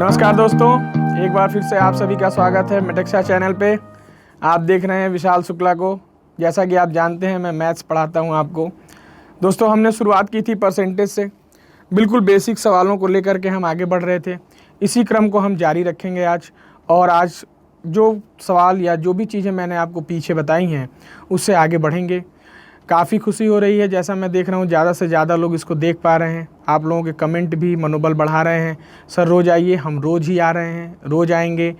नमस्कार दोस्तों, एक बार फिर से आप सभी का स्वागत है मेटेक्सा चैनल पे। आप देख रहे हैं विशाल शुक्ला को। जैसा कि आप जानते हैं मैं मैथ्स पढ़ाता हूं आपको। दोस्तों, हमने शुरुआत की थी परसेंटेज से, बिल्कुल बेसिक सवालों को लेकर के हम आगे बढ़ रहे थे। इसी क्रम को हम जारी रखेंगे आज। और आज जो सवाल या जो भी चीज़ें मैंने आपको पीछे बताई हैं उससे आगे बढ़ेंगे। काफ़ी खुशी हो रही है, जैसा मैं देख रहा हूँ ज़्यादा से ज़्यादा लोग इसको देख पा रहे हैं। आप लोगों के कमेंट भी मनोबल बढ़ा रहे हैं। सर रोज़ आइए, हम रोज़ ही आ रहे हैं, रोज़ आएंगे।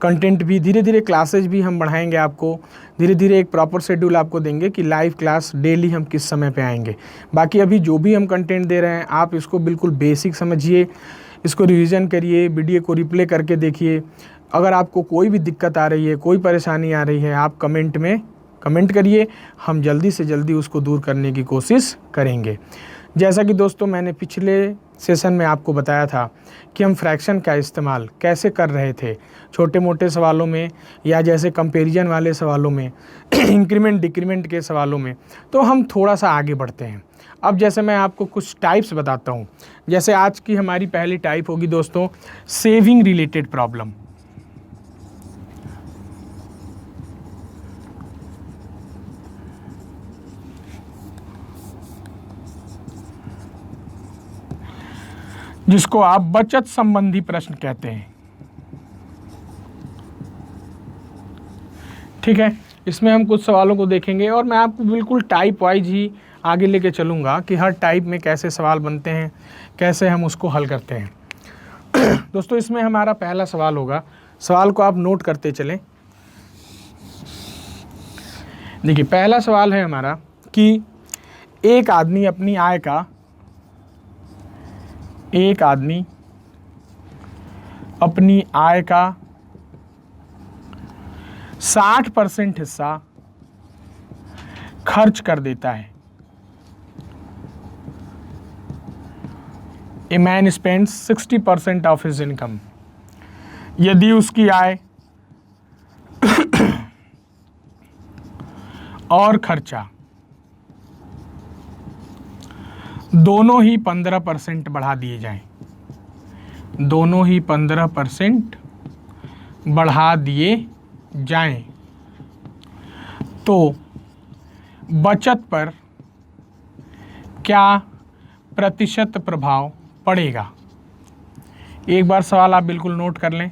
कंटेंट भी धीरे धीरे, क्लासेज भी हम बढ़ाएंगे आपको धीरे धीरे। एक प्रॉपर शेड्यूल आपको देंगे कि लाइव क्लास डेली हम किस समय पे आएंगे। बाकी अभी जो भी हम कंटेंट दे रहे हैं आप इसको बिल्कुल बेसिक समझिए, इसको रिवीजन करिए, वीडियो को रिप्ले करके देखिए। अगर आपको कोई भी दिक्कत आ रही है, कोई परेशानी आ रही है, आप कमेंट में कमेंट करिए, हम जल्दी से जल्दी उसको दूर करने की कोशिश करेंगे। जैसा कि दोस्तों मैंने पिछले सेशन में आपको बताया था कि हम फ्रैक्शन का इस्तेमाल कैसे कर रहे थे छोटे मोटे सवालों में, या जैसे कंपैरिजन वाले सवालों में, इंक्रीमेंट डिक्रीमेंट के सवालों में। तो हम थोड़ा सा आगे बढ़ते हैं। अब जैसे मैं आपको कुछ टाइप्स बताता हूँ। जैसे आज की हमारी पहली टाइप होगी दोस्तों, सेविंग रिलेटेड प्रॉब्लम। जिसको आप बचत संबंधी प्रश्न कहते हैं। ठीक है, इसमें हम कुछ सवालों को देखेंगे और मैं आपको बिल्कुल टाइप वाइज ही आगे लेके चलूँगा कि हर टाइप में कैसे सवाल बनते हैं, कैसे हम उसको हल करते हैं। दोस्तों, इसमें हमारा पहला सवाल होगा, सवाल को आप नोट करते चलें। देखिए, पहला सवाल है हमारा कि एक आदमी अपनी आय का 60% हिस्सा खर्च कर देता है। ए man spends 60% of his income. यदि उसकी आय और खर्चा दोनों ही 15% बढ़ा दिए जाएं, दोनों ही 15% बढ़ा दिए जाएं, तो बचत पर क्या प्रतिशत प्रभाव पड़ेगा। एक बार सवाल आप बिल्कुल नोट कर लें।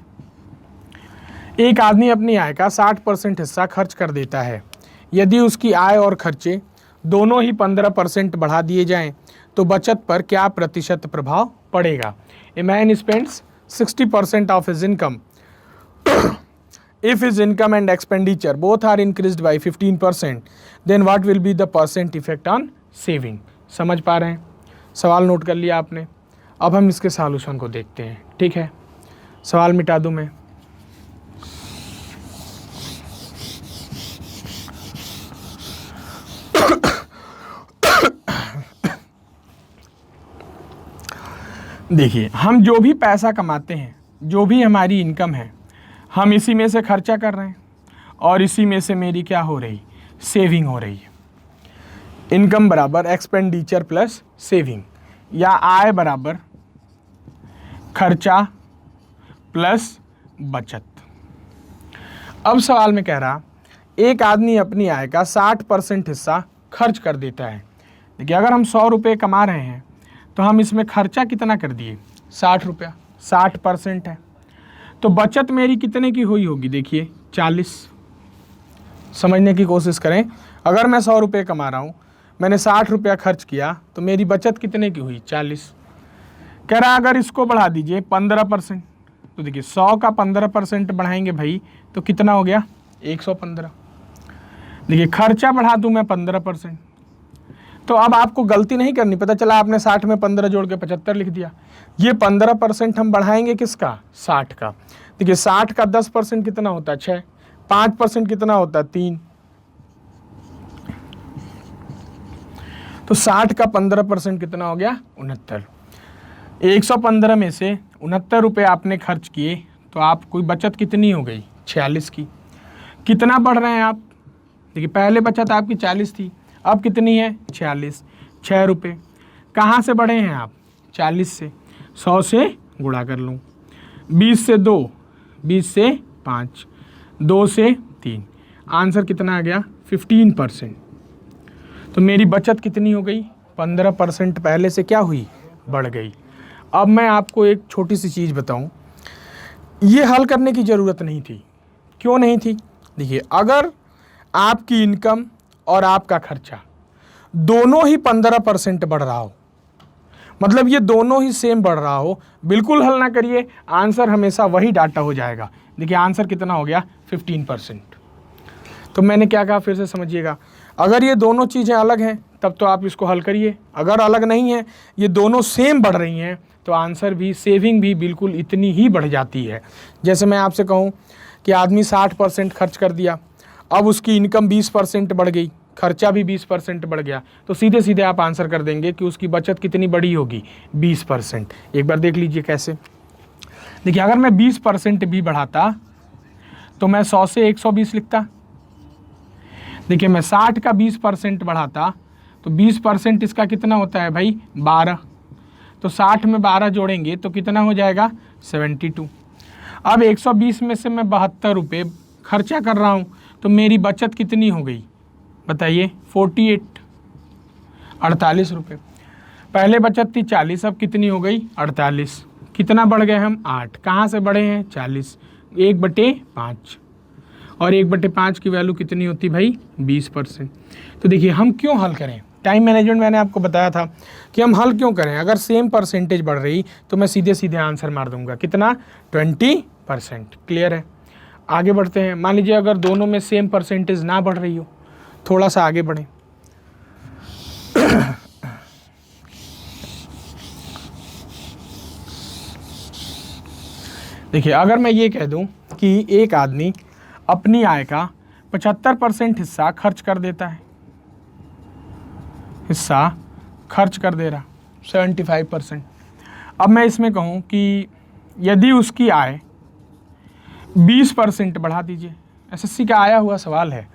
एक आदमी अपनी आय का 60% हिस्सा खर्च कर देता है। यदि उसकी आय और खर्चे दोनों ही 15% बढ़ा दिए जाएं, तो बचत पर क्या प्रतिशत प्रभाव पड़ेगा। A man spends 60% of his income if his income and expenditure both are increased by 15%, then what will be the percent effect on saving। समझ पा रहे हैं? सवाल नोट कर लिया आपने। अब हम इसके सॉल्यूशन को देखते हैं। ठीक है, सवाल मिटा दूं मैं। देखिए, हम जो भी पैसा कमाते हैं, जो भी हमारी इनकम है, हम इसी में से खर्चा कर रहे हैं और इसी में से मेरी क्या हो रही, सेविंग हो रही है। इनकम बराबर एक्सपेंडिचर प्लस सेविंग, या आय बराबर खर्चा प्लस बचत। अब सवाल में कह रहा, एक आदमी अपनी आय का 60% हिस्सा खर्च कर देता है। देखिए, अगर हम 100 रुपये कमा रहे हैं तो हम इसमें खर्चा कितना कर दिए, 60 रुपया, 60% है। तो बचत मेरी कितने की हुई होगी, देखिए 40। समझने की कोशिश करें। अगर मैं 100 रुपये कमा रहा हूँ, मैंने 60 रुपया खर्च किया, तो मेरी बचत कितने की हुई, 40। कह रहा अगर इसको बढ़ा दीजिए 15%, तो देखिए 100 का 15% बढ़ाएंगे भाई, तो कितना हो गया, 115। देखिए, खर्चा बढ़ा दूँ मैं 15%, तो अब आपको गलती नहीं करनी। पता चला आपने 60 में 15 जोड़ के 75 लिख दिया। ये 15% हम बढ़ाएंगे किसका, 60 का। देखिए, 60 का 10% कितना होता है, 6। 5% कितना होता है, 3। तो 60 का 15% कितना हो गया, 69। 115 में से 69 रुपये आपने खर्च किए, तो आपको बचत कितनी हो गई, 46 की। कितना बढ़ रहे हैं आप, देखिए पहले बचत आपकी 40 थी, अब कितनी है, 46। 6 रुपये कहाँ से बढ़े हैं आप, 40 से। 100 से गुणा कर लूँ, 20 से 2, 20 से 5, 2 से 3, आंसर कितना आ गया 15%। तो मेरी बचत कितनी हो गई 15% पहले से क्या हुई, बढ़ गई। अब मैं आपको एक छोटी सी चीज़ बताऊं, ये हल करने की ज़रूरत नहीं थी। क्यों नहीं थी? देखिए, अगर आपकी इनकम और आपका खर्चा दोनों ही 15% बढ़ रहा हो, मतलब ये दोनों ही सेम बढ़ रहा हो, बिल्कुल हल ना करिए, आंसर हमेशा वही डाटा हो जाएगा। देखिए आंसर कितना हो गया 15%। तो मैंने क्या कहा फिर से समझिएगा, अगर ये दोनों चीज़ें अलग हैं तब तो आप इसको हल करिए, अगर अलग नहीं है, ये दोनों सेम बढ़ रही हैं, तो आंसर भी, सेविंग भी बिल्कुल इतनी ही बढ़ जाती है। जैसे मैं आपसे कहूँ कि आदमी 60% खर्च कर दिया, अब उसकी इनकम 20% बढ़ गई, खर्चा भी 20% बढ़ गया, तो सीधे सीधे आप आंसर कर देंगे कि उसकी बचत कितनी बड़ी होगी 20%। एक बार देख लीजिए कैसे। देखिए अगर मैं 20% भी बढ़ाता तो मैं 100 से 120 लिखता। देखिए मैं 60 का 20% बढ़ाता तो 20% इसका कितना होता है भाई 12, तो 60 में 12 जोड़ेंगे तो कितना हो जाएगा 72। अब 120 में से मैं 72 रुपये खर्चा कर रहा हूँ, तो मेरी बचत कितनी हो गई बताइए 48 रुपये। पहले बचत थी 40, अब कितनी हो गई 48। कितना बढ़ गए हम 8, कहाँ से बढ़े हैं 40, 1/5, और 1/5 की वैल्यू कितनी होती भाई 20%। तो देखिए हम क्यों हल करें, टाइम मैनेजमेंट मैंने आपको बताया था कि हम हल क्यों करें। अगर सेम परसेंटेज बढ़ रही तो मैं सीधे सीधे आंसर मार दूंगा, कितना 20%। क्लियर है? आगे बढ़ते हैं। मान लीजिए अगर दोनों में सेम परसेंटेज ना बढ़ रही हो, थोड़ा सा आगे बढ़ें। देखिए अगर मैं ये कह दूं कि एक आदमी अपनी आय का 75% हिस्सा खर्च कर देता है, हिस्सा खर्च कर दे रहा 75%। अब मैं इसमें कहूं कि यदि उसकी आय 20% बढ़ा दीजिए, एसएससी का आया हुआ सवाल है,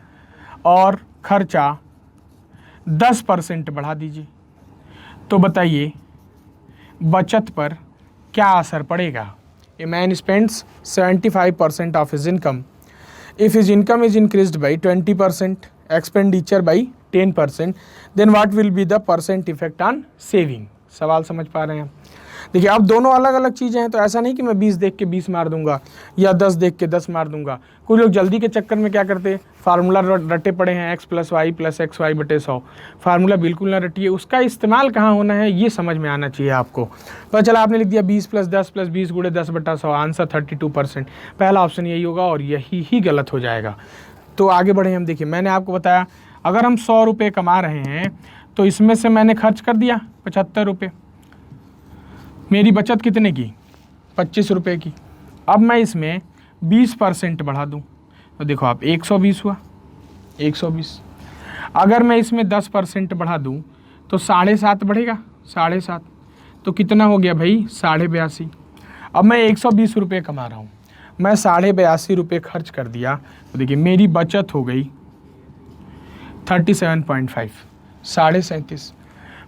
और खर्चा 10% बढ़ा दीजिए, तो बताइए बचत पर क्या असर पड़ेगा। A man spends 75% of his income, if his income is increased by 20%, expenditure by 10%, then what will be the percent effect on saving. सवाल समझ पा रहे हैं? देखिए अब दोनों अलग अलग चीज़ें हैं, तो ऐसा नहीं कि मैं 20 देख के 20 मार दूंगा या 10 देख के 10 मार दूंगा। कुछ लोग जल्दी के चक्कर में क्या करते हैं, फार्मूला रटे पड़े हैं x + y + xy/100। फार्मूला बिल्कुल ना रटिए, उसका इस्तेमाल कहाँ होना है ये समझ में आना चाहिए आपको। तो चला आपने लिख दिया 20 + 10 + 20 × 10/100, आंसर 32%। पहला ऑप्शन यही होगा और यही ही गलत हो जाएगा। तो आगे बढ़े हम। देखिए मैंने आपको बताया अगर हम 100 रुपये कमा रहे हैं तो इसमें से मैंने खर्च कर दिया 75 रुपये, मेरी बचत कितने की 25 रुपये की। अब मैं इसमें 20% बढ़ा दूं तो देखो आप 120 हुआ, 120। अगर मैं इसमें 10% बढ़ा दूं तो 7.5 बढ़ेगा, 7.5, तो कितना हो गया भाई 82.5। अब मैं 120 रुपये कमा रहा हूँ, मैं 82.5 रुपये खर्च कर दिया, तो देखिए मेरी बचत हो गई 37.5, 37.5।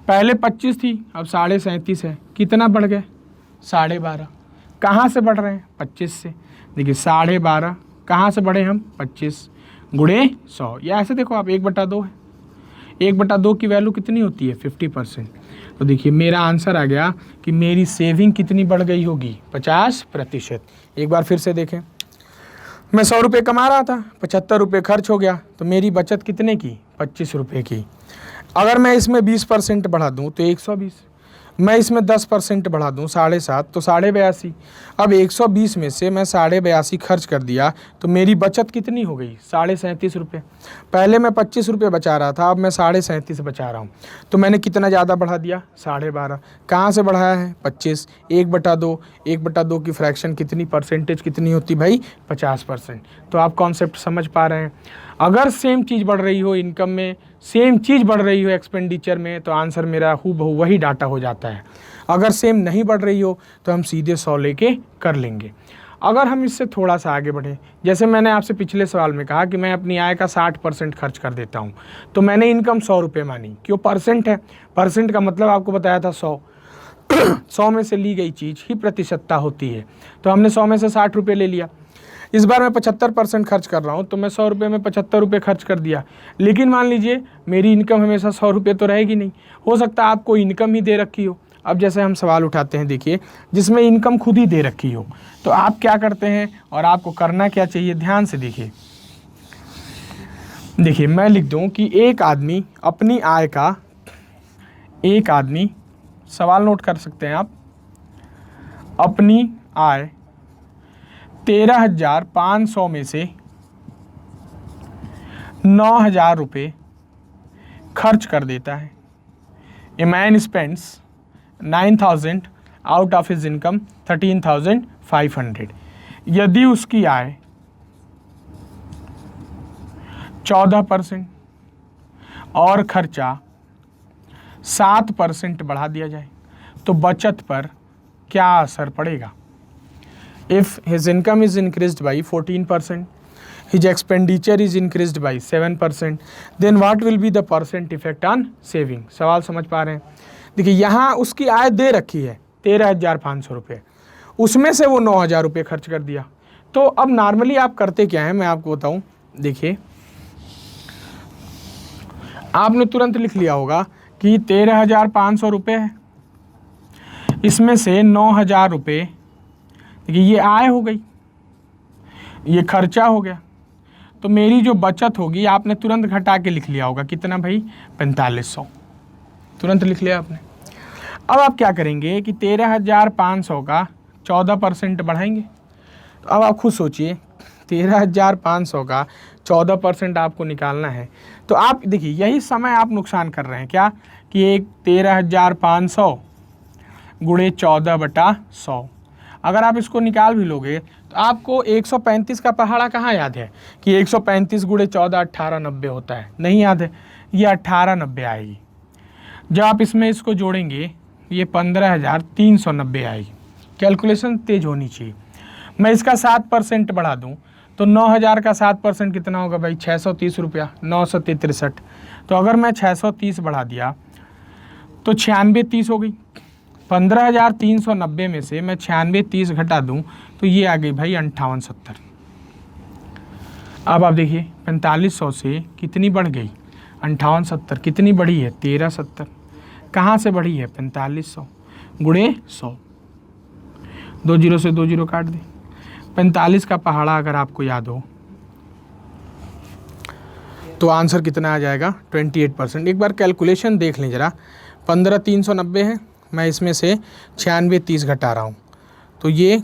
पहले 25 थी, अब 37.5 है, कितना बढ़ गए 12.5। कहाँ से बढ़ रहे हैं 25 से। देखिए 12.5 कहाँ से बढ़े हम 25 गुणे 100, या ऐसे देखो आप 1/2 है, 1/2 की वैल्यू कितनी होती है 50%। तो देखिए मेरा आंसर आ गया कि मेरी सेविंग कितनी बढ़ गई होगी 50%। एक बार फिर से देखें, मैं 100 रुपये कमा रहा था, 75 रुपये खर्च हो गया, तो मेरी बचत कितने की 25 रुपये की। अगर मैं इसमें 20% बढ़ा दूं तो 120, मैं इसमें 10% बढ़ा दूं 7.5, तो 82.5। अब 120 में से मैं 82.5 खर्च कर दिया, तो मेरी बचत कितनी हो गई 37.5 रुपये। पहले मैं 25 रुपये बचा रहा था, अब मैं 37.5 बचा रहा हूँ, तो मैंने कितना ज़्यादा बढ़ा दिया 12.5। कहाँ से बढ़ाया है 25, 1/2, 1/2 की फ्रैक्शन कितनी, परसेंटेज कितनी होती भाई 50%। तो आप कॉन्सेप्ट समझ पा रहे हैं। अगर सेम चीज़ बढ़ रही हो इनकम में, सेम चीज़ बढ़ रही हो एक्सपेंडिचर में, तो आंसर मेरा हूबहू वही डाटा हो जाता है। अगर सेम नहीं बढ़ रही हो तो हम सीधे 100 लेके कर लेंगे। अगर हम इससे थोड़ा सा आगे बढ़ें, जैसे मैंने आपसे पिछले सवाल में कहा कि मैं अपनी आय का 60% खर्च कर देता हूँ, तो मैंने इनकम 100 रुपये मानी, क्यों परसेंट है, परसेंट का मतलब आपको बताया था 100। 100 में से ली गई चीज़ ही प्रतिशतता होती है। तो हमने 100 में से 60 रुपये ले लिया। इस बार मैं 75% खर्च कर रहा हूँ, तो मैं 100 रुपये में 75 रुपये खर्च कर दिया। लेकिन मान लीजिए मेरी इनकम हमेशा 100 रुपये तो रहेगी नहीं, हो सकता है आपको इनकम ही दे रखी हो। अब जैसे हम सवाल उठाते हैं, देखिए, जिसमें इनकम खुद ही दे रखी हो, तो आप क्या करते हैं और आपको करना क्या चाहिए, ध्यान से देखिए। देखिए मैं लिख दूं कि एक आदमी अपनी आय का, एक आदमी, सवाल नोट कर सकते हैं आप, अपनी आय 13,500 में से 9,000 रुपये खर्च कर देता है। ए man spends 9,000 out of his income 13,500। यदि उसकी आय 14% और खर्चा 7% बढ़ा दिया जाए तो बचत पर क्या असर पड़ेगा। If his income is increased by 14%, his expenditure is increased by 7%, then what will be the percent effect on saving. सवाल समझ पा रहे हैं। देखिए यहाँ उसकी आय दे रखी है 13,500 रुपये, उसमें से वो 9,000 रुपये खर्च कर दिया। तो अब नॉर्मली आप करते क्या हैं, मैं आपको बताऊं। देखिए आपने तुरंत लिख लिया होगा कि 13,500 रुपये है, इसमें से 9,000 रुपये, देखिए ये आय हो गई, ये खर्चा हो गया, तो मेरी जो बचत होगी आपने तुरंत घटा के लिख लिया होगा, कितना भाई, 4500, तुरंत लिख लिया आपने। अब आप क्या करेंगे कि 13,500 का 14% बढ़ाएंगे। तो अब आप खुद सोचिए, 13,500 का 14% आपको निकालना है, तो आप देखिए यही समय आप नुकसान कर रहे हैं क्या, कि एक 13,500 गुणे 14/100, अगर आप इसको निकाल भी लोगे तो आपको 135 का पहाड़ा कहाँ याद है कि 135 गुणे 14 1890 होता है, नहीं याद है, ये 1890 आएगी। जब आप इसमें इसको जोड़ेंगे ये 15,390 आएगी। कैलकुलेशन तेज होनी चाहिए। मैं इसका 7% बढ़ा दूं तो 9,000 का 7% कितना होगा भाई, 630 रुपया, 963। तो अगर मैं 630 बढ़ा दिया तो 9630 हो गई। 15,390 में से मैं 9630 घटा दूं तो ये आ गई भाई 5870। अब आप देखिए 4500 से कितनी बढ़ गई, 5870। कितनी बढ़ी है, 1370। कहाँ से बढ़ी है, 4500 गुणे 100, 2 जीरो से 2 जीरो काट दे। 45 का पहाड़ा अगर आपको याद हो तो आंसर कितना आ जाएगा, 28%। एक बार कैलकुलेशन देख लें ज़रा। 15,390 है, मैं इसमें से 9630 घटा रहा हूँ, तो ये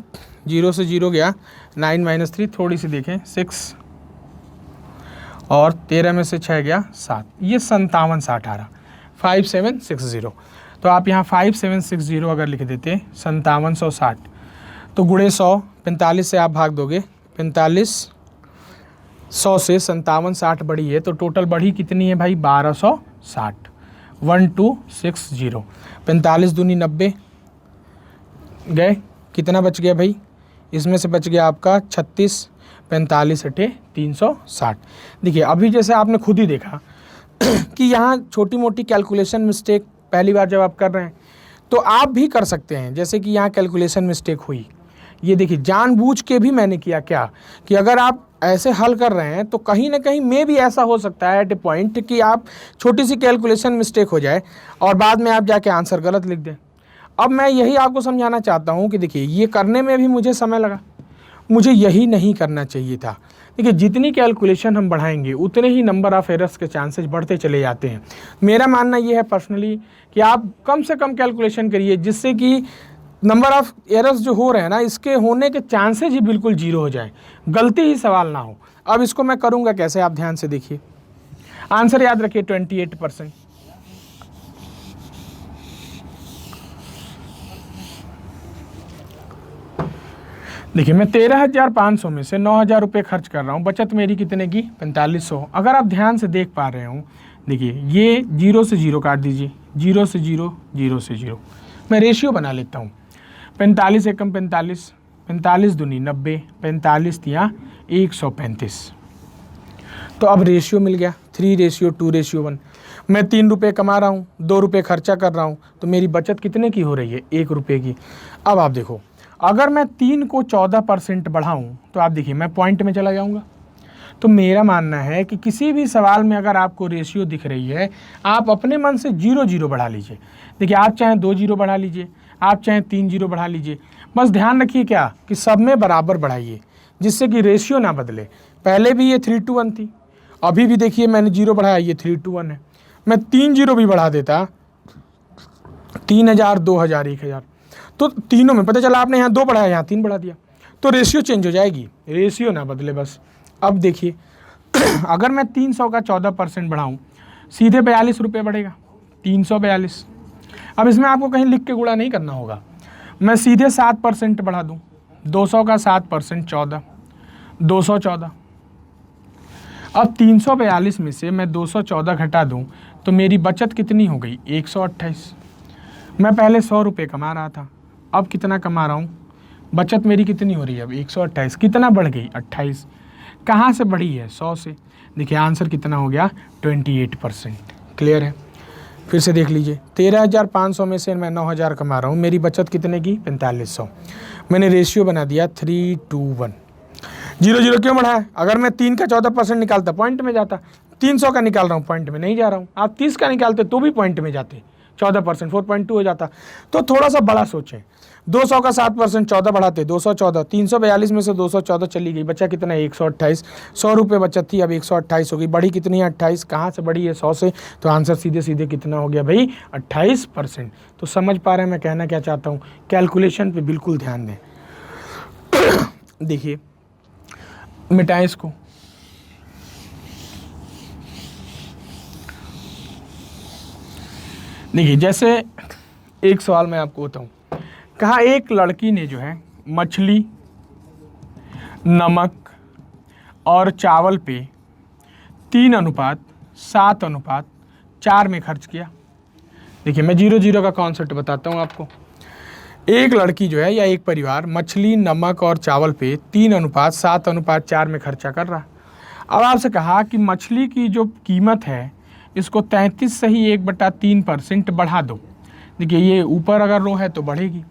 0 से 0 गया, 9 - 3, थोड़ी सी देखें 6, और 13 में से 6 गया 7, ये 5760 आ रहा, 5760। तो आप यहाँ 5760 अगर लिख देते 5760, तो गुणे 100, 45 से आप भाग दोगे, 4500 से 5760 बढ़ी है, तो टोटल बढ़ी कितनी है भाई, 1260, 1260। 45 दूनी 90 गए, कितना बच गया भाई, इसमें से बच गया आपका 36, 45 × 360। देखिए अभी जैसे आपने खुद ही देखा कि यहाँ छोटी मोटी कैलकुलेशन मिस्टेक पहली बार जब आप कर रहे हैं तो आप भी कर सकते हैं। जैसे कि यहाँ कैलकुलेशन मिस्टेक हुई, ये देखिए जानबूझ के भी मैंने किया क्या, कि अगर आप ऐसे हल कर रहे हैं तो कहीं ना कहीं में भी ऐसा हो सकता है एट ए पॉइंट कि आप छोटी सी कैलकुलेशन मिस्टेक हो जाए और बाद में आप जाके आंसर गलत लिख दें। अब मैं यही आपको समझाना चाहता हूँ कि देखिए ये करने में भी मुझे समय लगा, मुझे यही नहीं करना चाहिए था। देखिए जितनी कैलकुलेशन हम बढ़ाएंगे उतने ही नंबर ऑफ़ एरर्स के चांसेस बढ़ते चले जाते हैं। मेरा मानना ये है पर्सनली कि आप कम से कम कैलकुलेशन करिए, जिससे कि नंबर ऑफ़ एरर्स जो हो रहे हैं ना, इसके होने के चांसेस ही बिल्कुल 0 हो जाए, गलती ही सवाल ना हो। अब इसको मैं करूँगा कैसे, आप ध्यान से देखिए। आंसर याद रखिए 28%। देखिए मैं 13,500 में से 9,000 रुपये खर्च कर रहा हूँ, बचत मेरी कितने की, 4500। अगर आप ध्यान से देख पा रहे हो, देखिए ये 0 से 0 काट दीजिए, 0 से 0, 0 से 0। मैं रेशियो बना लेता हूँ, 45 एकम 45, 45 दूनी 90, 45 तिया 135। तो अब रेशियो मिल गया 3:2:1। मैं 3 रुपये कमा रहा हूँ, 2 रुपये खर्चा कर रहा हूँ, तो मेरी बचत कितने की हो रही है? 1 रुपये की। अब आप देखो, अगर मैं 3 को 14% बढ़ाऊँ तो आप देखिए मैं पॉइंट में चला जाऊँगा। तो मेरा मानना है कि किसी भी सवाल में अगर आपको रेशियो दिख रही है, आप अपने मन से 0 0 बढ़ा लीजिए। देखिए, आप चाहें 2 0 बढ़ा लीजिए, आप चाहें 3 0 बढ़ा लीजिए, बस ध्यान रखिए क्या कि सब में बराबर बढ़ाइए, जिससे कि रेशियो ना बदले। पहले भी ये 3:1 थी, अभी भी देखिए मैंने 0 बढ़ाया, ये 3:1 है। मैं 3 0 भी बढ़ा देता, 3000, 2000, 1000, तो तीनों में पता चला आपने यहाँ 2 बढ़ाया, यहाँ 3 बढ़ा दिया, तो रेशियो चेंज हो जाएगी, रेशियो ना बदले बस। अब देखिए अगर मैं 300 का 14% बढ़ाऊँ, सीधे 42 रुपये बढ़ेगा, 342। अब इसमें आपको कहीं लिख के गुणा नहीं करना होगा, मैं सीधे 7% बढ़ा दूँ, 200 का 7% 14, 214। अब 342 में से मैं 214 घटा दूँ तो मेरी बचत कितनी हो गई? 128। मैं पहले 100 रुपये कमा रहा था, अब कितना कमा रहा हूँ? बचत मेरी कितनी हो रही है अब? 128। कितना बढ़ गई? 28। कहाँ से बढ़ी है? 100 से। देखिए आंसर कितना हो गया? 28%। क्लियर है? फिर से देख लीजिए, 13,500 में से मैं 9,000 कमा रहा हूँ, मेरी बचत कितने की? 4500। मैंने रेशियो बना दिया 3:1। 0 0 क्यों बढ़ाया? अगर मैं 3 का 14% निकालता पॉइंट में जाता, 300 का निकाल रहा हूँ पॉइंट में नहीं जा रहा हूँ। आप 30 का निकालते तो भी पॉइंट में जाते, 14% 4.2 हो जाता। तो थोड़ा सा बड़ा सोचें, 200 का 7% 14 बढ़ाते, 214, 342 में से 214 चली गई, बचा कितना? 128। 100 रुपये बचत थी, अब 128 हो गई। बढ़ी कितनी है? 28। कहाँ से बढ़ी है? 100 से। तो आंसर सीधे सीधे कितना हो गया भाई? 28%। तो समझ पा रहे हैं मैं कहना क्या चाहता हूँ? कैलकुलेशन पे बिल्कुल ध्यान दें। देखिए, मिटाएं इसको। देखिए, जैसे एक सवाल मैं आपको बताऊं, कहा एक लड़की ने जो है मछली, नमक और चावल पे 3:7:4 में खर्च किया। देखिए मैं 0 0 का कॉन्सेप्ट बताता हूं आपको। एक लड़की जो है या एक परिवार मछली, नमक और चावल पे 3:7:4 में खर्चा कर रहा। अब आपसे कहा कि मछली की जो कीमत है इसको 33 से ही 1/3% बढ़ा दो। देखिए ये ऊपर अगर रो है तो बढ़ेगी।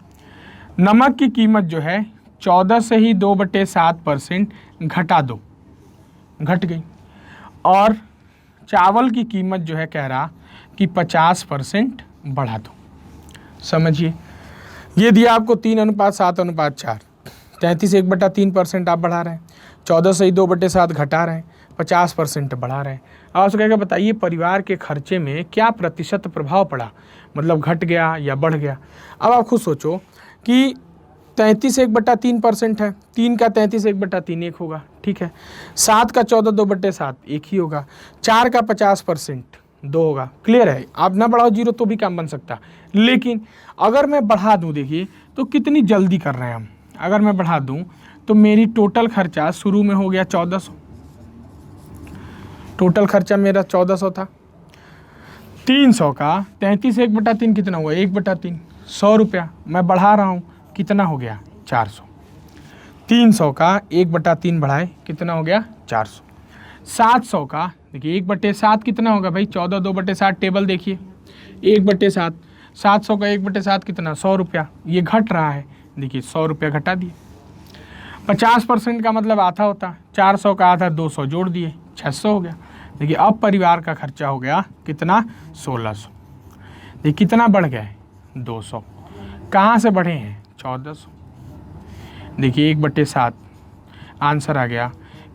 नमक की कीमत जो है 14 से ही 2/7% घटा दो, घट गई। और चावल की कीमत जो है कह रहा कि 50% बढ़ा दो। समझिए, ये दिया आपको 3:7:4, 33 1/3% आप बढ़ा रहे हैं, 14 से ही 2/7 घटा रहे हैं, 50% बढ़ा रहे हैं। आप उसको कहेगा बताइए परिवार के खर्चे में क्या प्रतिशत प्रभाव पड़ा, मतलब घट गया या बढ़ गया। अब आप खुद सोचो कि 33 1/3% है, 3 का 33 1/3 1 होगा, ठीक है। 7 का 14 2/7 1 ही होगा। 4 का 50% 2 होगा। क्लियर है? आप ना बढ़ाओ 0 तो भी काम बन सकता, लेकिन अगर मैं बढ़ा दूं, देखिए तो कितनी जल्दी कर रहे हैं हम। अगर मैं बढ़ा दूं तो मेरी टोटल खर्चा शुरू में हो गया 1400, टोटल खर्चा मेरा 1400 था। 300 का 33 1/3 कितना हुआ? 1/3, 100 रुपया। मैं बढ़ा रहा हूँ, कितना हो गया? 400। 300 का 1/3 बढ़ाए, कितना हो गया? 400। 700 का देखिए 1/7 कितना होगा भाई? 14 2/7 टेबल देखिए, 1/7। 700 का 1/7 कितना? 100 रुपया। ये घट रहा है, देखिए 100 रुपया घटा दिए। 50% का मतलब आधा होता, 400 का आधा 200 जोड़ दिए, 600 हो गया। देखिए अब परिवार का खर्चा हो गया कितना? 1600। देखिए कितना बढ़ गया है? 200। कहाँ से बढ़े हैं? 1400। देखिए 1/7 आंसर आ गया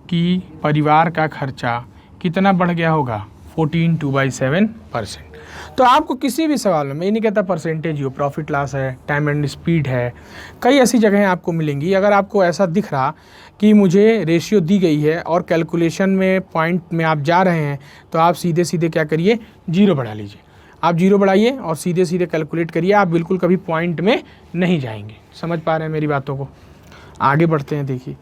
कि परिवार का खर्चा कितना बढ़ गया होगा? 14 2/7%। तो आपको किसी भी सवाल में, मैं नहीं कहता परसेंटेज ही हो, प्रॉफिट लॉस है, टाइम एंड स्पीड है, कई ऐसी जगहें आपको मिलेंगी। अगर आपको ऐसा दिख रहा कि मुझे रेशियो दी गई है और कैलकुलेशन में पॉइंट में आप जा रहे हैं, तो आप सीधे सीधे क्या करिए? 0 बढ़ा लीजिए। आप 0 बढ़ाइए और सीधे सीधे कैलकुलेट करिए, आप बिल्कुल कभी पॉइंट में नहीं जाएंगे। समझ पा रहे हैं मेरी बातों को? आगे बढ़ते हैं। देखिए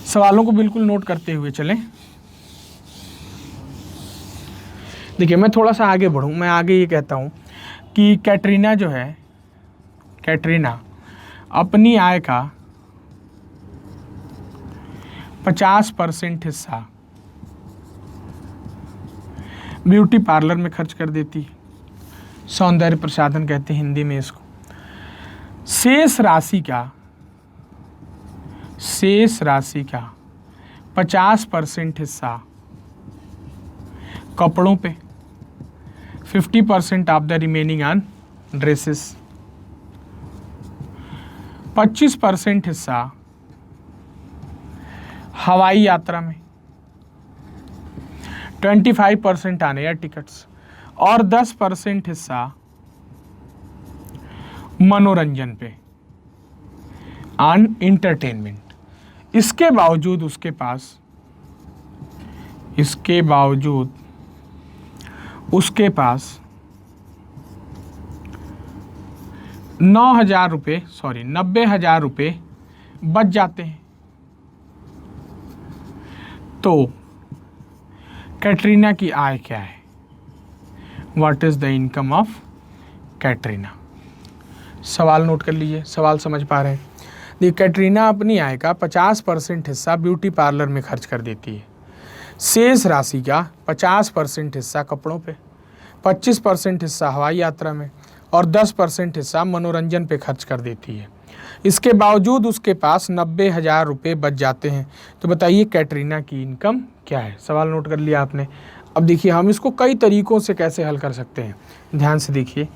सवालों को बिल्कुल नोट करते हुए चलें। देखिए मैं थोड़ा सा आगे बढ़ूँ, मैं आगे ये कहता हूँ कि कैटरीना जो है, कैटरीना अपनी आय का 50% हिस्सा ब्यूटी पार्लर में खर्च कर देती है, सौंदर्य प्रसाधन कहते हैं हिंदी में इसको। शेष राशि का 50% हिस्सा कपड़ों पे, 50% of the remaining on dresses, 25% हिस्सा हवाई यात्रा में, 25% ऑन एयर टिकट्स और 10% हिस्सा मनोरंजन पे, ऑन एंटरटेनमेंट। इसके बावजूद 90,000 रुपये बच जाते हैं। तो कैटरीना की आय क्या है? What is the income of Katrina? सवाल नोट कर लीजिए, सवाल समझ पा रहे हैं? देखिए, कैटरीना अपनी आय का 50% हिस्सा ब्यूटी पार्लर में खर्च कर देती है, शेष राशि का 50% हिस्सा कपड़ों पे, 25% हिस्सा हवाई यात्रा में और 10% हिस्सा मनोरंजन पे खर्च कर देती है। इसके बावजूद उसके पास 90,000 रुपये बच जाते हैं। तो बताइए कैटरीना की इनकम क्या है? सवाल नोट कर लिया आपने। अब देखिए हम इसको कई तरीकों से कैसे हल कर सकते हैं, ध्यान से देखिए।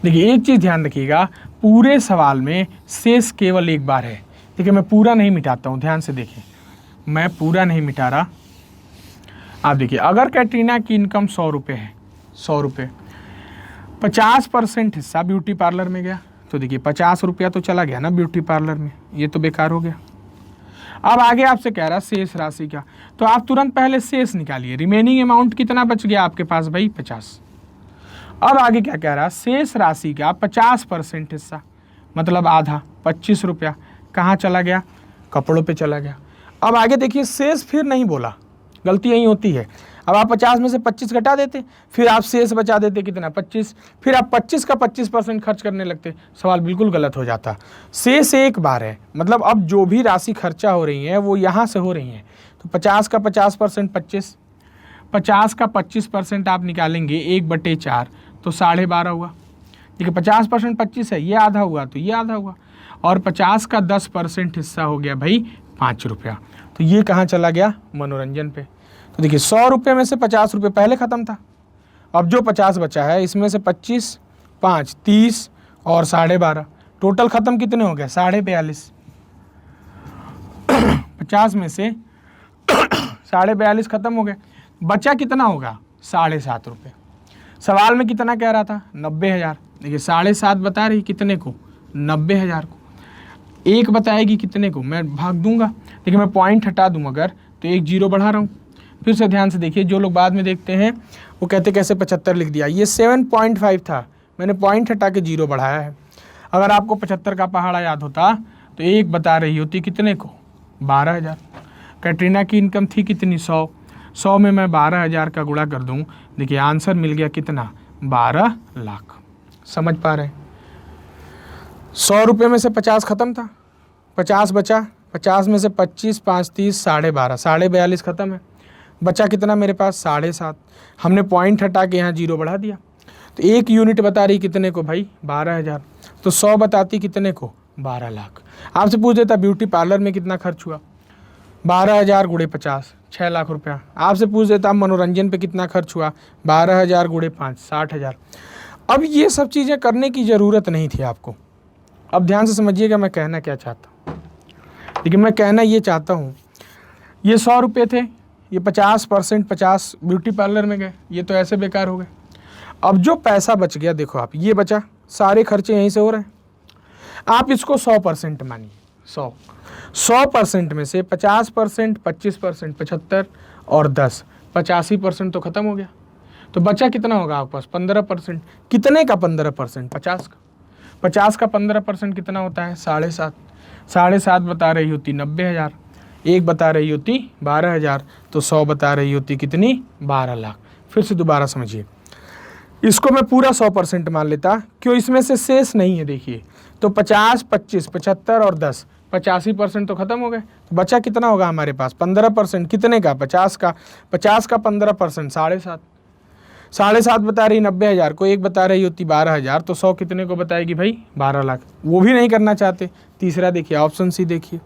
एक चीज़ ध्यान रखिएगा, पूरे सवाल में शेष केवल एक बार है। देखिए मैं पूरा नहीं मिटाता हूँ, ध्यान से देखिए, मैं पूरा नहीं मिटा रहा। आप देखिए, अगर कैटरीना की इनकम 100 रुपये है, 100 रुपये, 50% हिस्सा ब्यूटी पार्लर में गया, तो देखिए 50 रुपया तो चला गया ना ब्यूटी पार्लर में, ये तो बेकार हो गया। अब आगे आपसे कह रहा शेष राशि का, तो आप तुरंत पहले शेष निकालिए। रिमेनिंग अमाउंट कितना बच गया आपके पास भाई? 50। अब आगे क्या कह रहा? शेष राशि का 50% हिस्सा, मतलब आधा, 25 रुपया कहाँ चला गया? कपड़ों पे चला गया। अब आगे देखिए, शेष फिर नहीं बोला, गलती यही होती है। अब आप 50 में से 25 घटा देते, फिर आप शेष बचा देते कितना? 25, फिर आप 25 का 25% खर्च करने लगते, सवाल बिल्कुल गलत हो जाता। शेष एक बार है, मतलब अब जो भी राशि खर्चा हो रही है वो यहाँ से हो रही है। तो 50 का 50% 25, 50 का 25% आप निकालेंगे 1/4, तो 12.5 हुआ। देखिए 50% 25 है, ये आधा हुआ तो ये आधा हुआ, और 50 का 10% हिस्सा हो गया भाई 5 रुपया। तो ये कहाँ चला गया? मनोरंजन पे। तो देखिए 100 रुपये में से 50 रुपये पहले ख़त्म था, अब जो 50 बचा है इसमें से 25, 5, 30 और 12.5, टोटल ख़त्म कितने हो गए? 42.5। 50 में से 42.5 ख़त्म हो गए, बचा कितना होगा? 7.5 रुपये। सवाल में कितना कह रहा था? 90,000। देखिए 7.5 बता रही कितने को? 90,000 को। एक बताएगी कितने को? मैं भाग दूंगा। देखिए मैं पॉइंट हटा दूँ अगर, तो एक जीरो बढ़ा रहा हूँ। फिर से ध्यान से देखिए, जो लोग बाद में देखते हैं वो कहते कैसे 75 लिख दिया। ये 7.5 था, मैंने पॉइंट हटा के जीरो बढ़ाया है। अगर आपको 75 का पहाड़ा याद होता तो एक बता रही होती कितने को? 12,000। कैटरीना की इनकम थी कितनी? 100। 100 में मैं 12,000 का गुणा कर दूँ, देखिए आंसर मिल गया कितना? 12 लाख। समझ पा रहे हैं? 100 रुपये में से 50 ख़त्म था, 50 बचा, 50 में से 25, 5, 30, 12.5, 42.5 ख़त्म है। बचा कितना मेरे पास? 7.5। हमने पॉइंट हटा के यहाँ जीरो बढ़ा दिया। तो एक यूनिट बता रही कितने को भाई? 12,000। तो 100 बताती कितने को? 12 लाख। आपसे पूछ देता ब्यूटी पार्लर में कितना खर्च हुआ? 12,000 गुणे 50, 6 लाख रुपया। आपसे पूछ देता मनोरंजन पे कितना खर्च हुआ? 12,000 गुणे 5, 60,000। अब ये सब चीज़ें करने की ज़रूरत नहीं थी आपको। अब ध्यान से समझिएगा मैं कहना क्या चाहता हूँ। लेकिन मैं कहना ये चाहता हूँ, ये 100 रुपये थे, ये 50% 50 ब्यूटी पार्लर में गए, ये तो ऐसे बेकार हो गए। अब जो पैसा बच गया, देखो आप, ये बचा, सारे खर्चे यहीं से हो रहे हैं। आप इसको 100% मानिए। 100% में से 50%, 25%, 75 और 10, 85% तो ख़त्म हो गया। तो बचा कितना होगा आपके पास? 15%। कितने का 15%? 50 का। 50 का 15% कितना होता है? 7.5। 7.5 बता रही होती 90,000, एक बता रही होती 12,000, तो 100 बता रही होती कितनी? 12 लाख। फिर से दोबारा समझिए, इसको मैं पूरा 100% मान लेता, क्यों? इसमें से शेष नहीं है। देखिए तो 50, 25, 75 और 10, 85% तो खत्म हो गए। तो बचा कितना होगा हमारे पास? 15%। कितने का? 50 का। 50 का 15% 7.5। 7.5 बता रही 90,000 को, एक बता रही होती 12,000, तो 100 कितने को बताएगी भाई? 12 लाख। वो भी नहीं करना चाहते। तीसरा देखिए, ऑप्शन सी देखिए,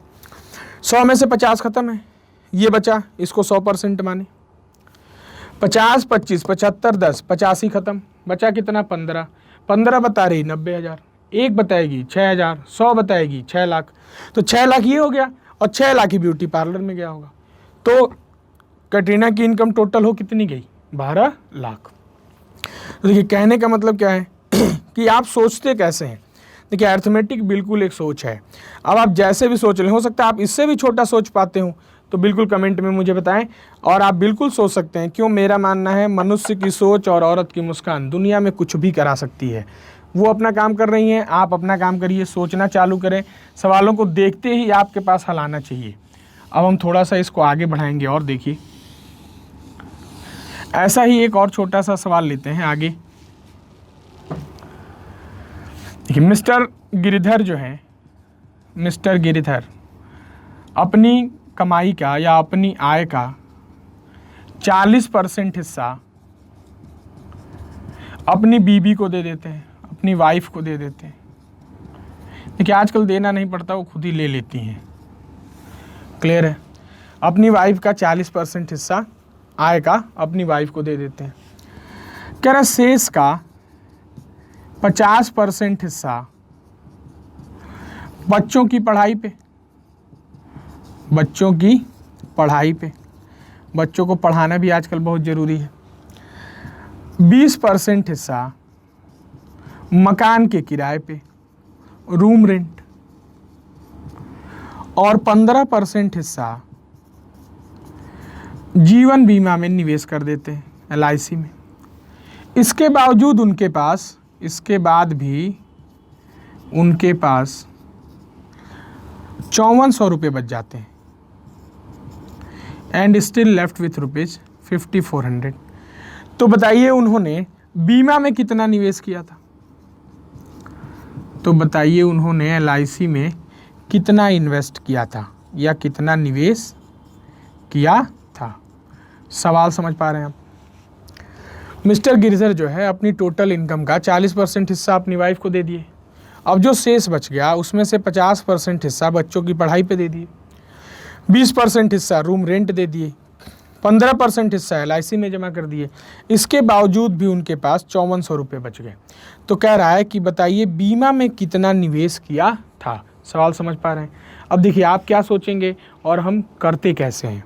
100 में से 50 खत्म है, ये बचा, इसको 100% माने। 50, 25, 75, 10, 85 खत्म, बचा कितना? 15। 15 बता रही 90,000, एक बताएगी 6,000, 100 बताएगी 6 लाख। तो 6 लाख ये हो गया, और 6 लाख ही ब्यूटी पार्लर में गया होगा। तो कटरीना की इनकम टोटल हो कितनी गई? 12 लाख। तो देखिए, कहने का मतलब क्या है कि आप सोचते कैसे हैं। देखिए, अर्थमेटिक बिल्कुल एक सोच है। अब आप जैसे भी सोच लें, हो सकता है आप इससे भी छोटा सोच पाते हो, तो बिल्कुल कमेंट में मुझे बताएं। और आप बिल्कुल सोच सकते हैं, क्यों? मेरा मानना है मनुष्य की सोच और औरत की मुस्कान दुनिया में कुछ भी करा सकती है। वो अपना काम कर रही हैं, आप अपना काम करिए, सोचना चालू करें। सवालों को देखते ही आपके पास हल आना चाहिए। अब हम थोड़ा सा इसको आगे बढ़ाएंगे और देखिए, ऐसा ही एक और छोटा सा सवाल लेते हैं आगे। देखिए, मिस्टर गिरिधर जो है, मिस्टर गिरिधर अपनी कमाई का या अपनी आय का 40% हिस्सा अपनी बीबी को दे देते हैं, अपनी वाइफ को दे देते हैं। देखिए, आजकल देना नहीं पड़ता, वो खुद ही ले लेती हैं। क्लियर है? अपनी वाइफ का 40% हिस्सा आय का अपनी वाइफ को दे देते हैं। कह रहा शेष का 50% हिस्सा बच्चों की पढ़ाई पे, बच्चों की पढ़ाई पे, बच्चों को पढ़ाना भी आजकल बहुत ज़रूरी है। 20% हिस्सा मकान के किराए पे, रूम रेंट, और 15% हिस्सा जीवन बीमा में निवेश कर देते हैं, LIC में। इसके बावजूद उनके पास, इसके बाद भी उनके पास 5400 रुपये बच जाते हैं, एंड स्टिल लेफ्ट विथ ₹5400। तो बताइए उन्होंने बीमा में कितना निवेश किया था? तो बताइए उन्होंने LIC में कितना इन्वेस्ट किया था या कितना निवेश किया था? सवाल समझ पा रहे हैं आप? मिस्टर गिरधर जो है अपनी टोटल इनकम का 40% हिस्सा अपनी वाइफ को दे दिए। अब जो शेष बच गया उसमें से 50% हिस्सा बच्चों की पढ़ाई पे दे दिए, 20% हिस्सा रूम रेंट दे दिए, 15% हिस्सा LIC में जमा कर दिए। इसके बावजूद भी उनके पास 5400 रुपये बच गए। तो कह रहा है कि बताइए बीमा में कितना निवेश किया था? सवाल समझ पा रहे हैं? अब देखिए, आप क्या सोचेंगे और हम करते कैसे हैं।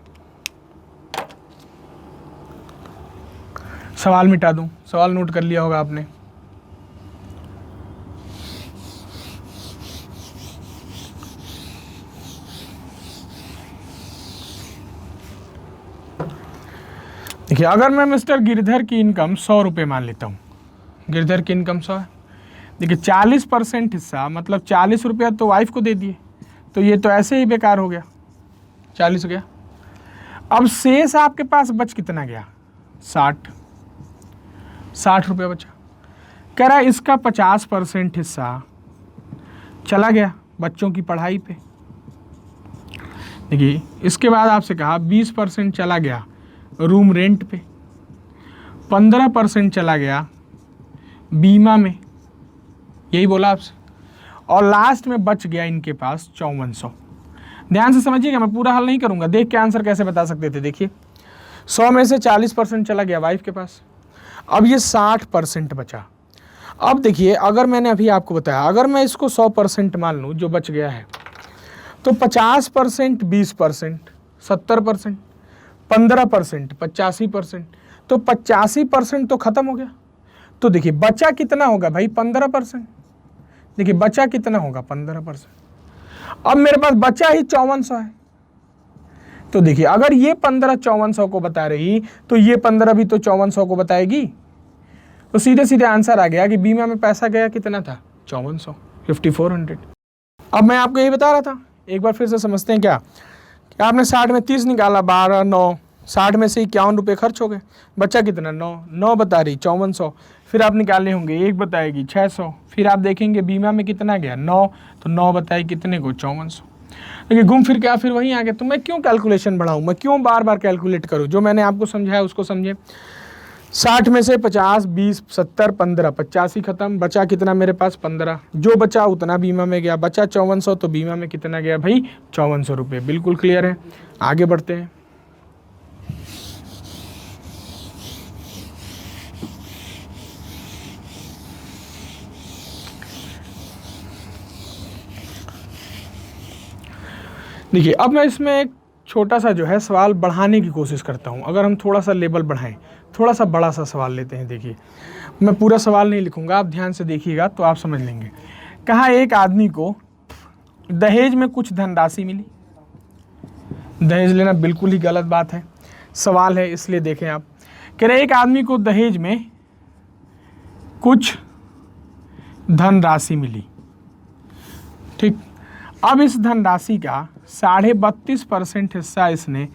सवाल मिटा दूं? सवाल नोट कर लिया होगा आपने। देखिए, अगर मैं मिस्टर गिरधर की इनकम 100 रुपये मान लेता हूँ, गिरधर की इनकम 100 है। देखिए, 40% हिस्सा मतलब 40 रुपया तो वाइफ को दे दिए, तो ये तो ऐसे ही बेकार हो गया, 40 हो गया। अब शेष आपके पास बच कितना गया? 60 रुपया बचा। कह रहा है इसका 50% हिस्सा चला गया बच्चों की पढ़ाई पे। देखिए, इसके बाद आपसे कहा 20% चला गया रूम रेंट पे, 15% चला गया बीमा में, यही बोला आपसे, और लास्ट में बच गया इनके पास 5400। ध्यान से समझिएगा, मैं पूरा हल नहीं करूंगा, देख के आंसर कैसे बता सकते थे। देखिए, 100 में से 40% चला गया वाइफ के पास, अब ये 60% बचा। अब देखिए, अगर मैंने अभी आपको बताया, अगर मैं इसको 100% मान लूँ जो बच गया है, तो 50%, 20%, 70%, 15%, 85%, तो 85% तो खत्म हो गया। तो देखिए, बचा कितना होगा भाई? 15%। देखिए, बचा कितना होगा? 15%। अब मेरे पास बचा ही 5400 है। तो देखिए, अगर ये 15 5400 को बता रही, तो ये 15 भी तो 5400 को बताएगी। तो सीधे सीधे आंसर आ गया कि बीमा में पैसा गया कितना था? 5400, 5400। अब मैं आपको यही बता रहा था, एक बार फिर से समझते हैं। क्या आपने 60 में 30 निकाला, 12, 9, 60 में से 51 रुपये खर्च हो गए, बचा कितना? 9 बता रही 5400। फिर आप निकाले होंगे, एक बताएगी 600, फिर आप देखेंगे बीमा में कितना गया? 9, तो 9 बताए कितने को? 5400। देखिए घूम फिर के फिर वहीं आ गया। तो मैं क्यों कैलकुलेशन बढ़ाऊँ, मैं क्यों बार बार कैलकुलेट करूँ। जो मैंने आपको समझाया उसको समझे। 60 में से 50, 20, 70, 15, 85 खत्म। बचा कितना मेरे पास 15। जो बचा उतना बीमा में गया। बचा 5400, तो बीमा में कितना गया भाई 5400 रुपये। बिल्कुल क्लियर है। आगे बढ़ते हैं। देखिए अब मैं इसमें एक छोटा सा जो है सवाल बढ़ाने की कोशिश करता हूँ। अगर हम थोड़ा सा लेवल बढ़ाएं, थोड़ा सा बड़ा सा सवाल लेते हैं। देखिए मैं पूरा सवाल नहीं लिखूंगा, आप ध्यान से देखिएगा तो आप समझ लेंगे। कहा एक आदमी को दहेज में कुछ धनराशि मिली। दहेज लेना बिल्कुल ही गलत बात है, सवाल है इसलिए देखें आप। कह रहे एक आदमी को दहेज में कुछ धनराशि मिली, ठीक। अब इस धनराशि का 32.5% हिस्सा इसने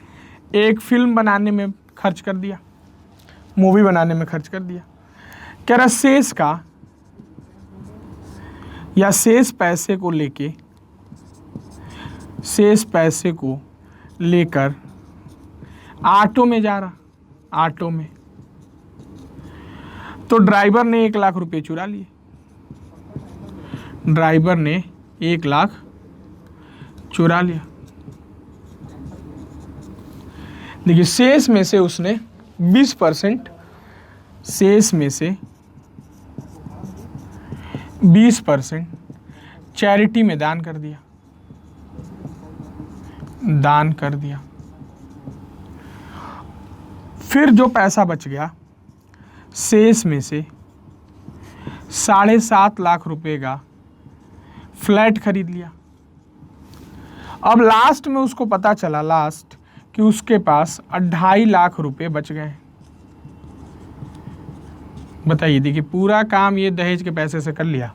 एक फिल्म बनाने में खर्च कर दिया, मूवी बनाने में खर्च कर दिया। कह रहा शेष का या शेष पैसे को लेकर ऑटो में जा रहा, ऑटो में, तो ड्राइवर ने 1 लाख रुपए चुरा लिए। ड्राइवर ने 1 लाख चुरा लिया। देखिए शेष में से उसने 20%, शेष में से 20% चैरिटी में दान कर दिया, दान कर दिया। फिर जो पैसा बच गया, शेष में से 7.5 लाख रुपए का फ्लैट खरीद लिया। अब लास्ट में उसको पता चला कि उसके पास 2.5 लाख रुपए बच गए। बताइए, देखिए पूरा काम ये दहेज के पैसे से कर लिया।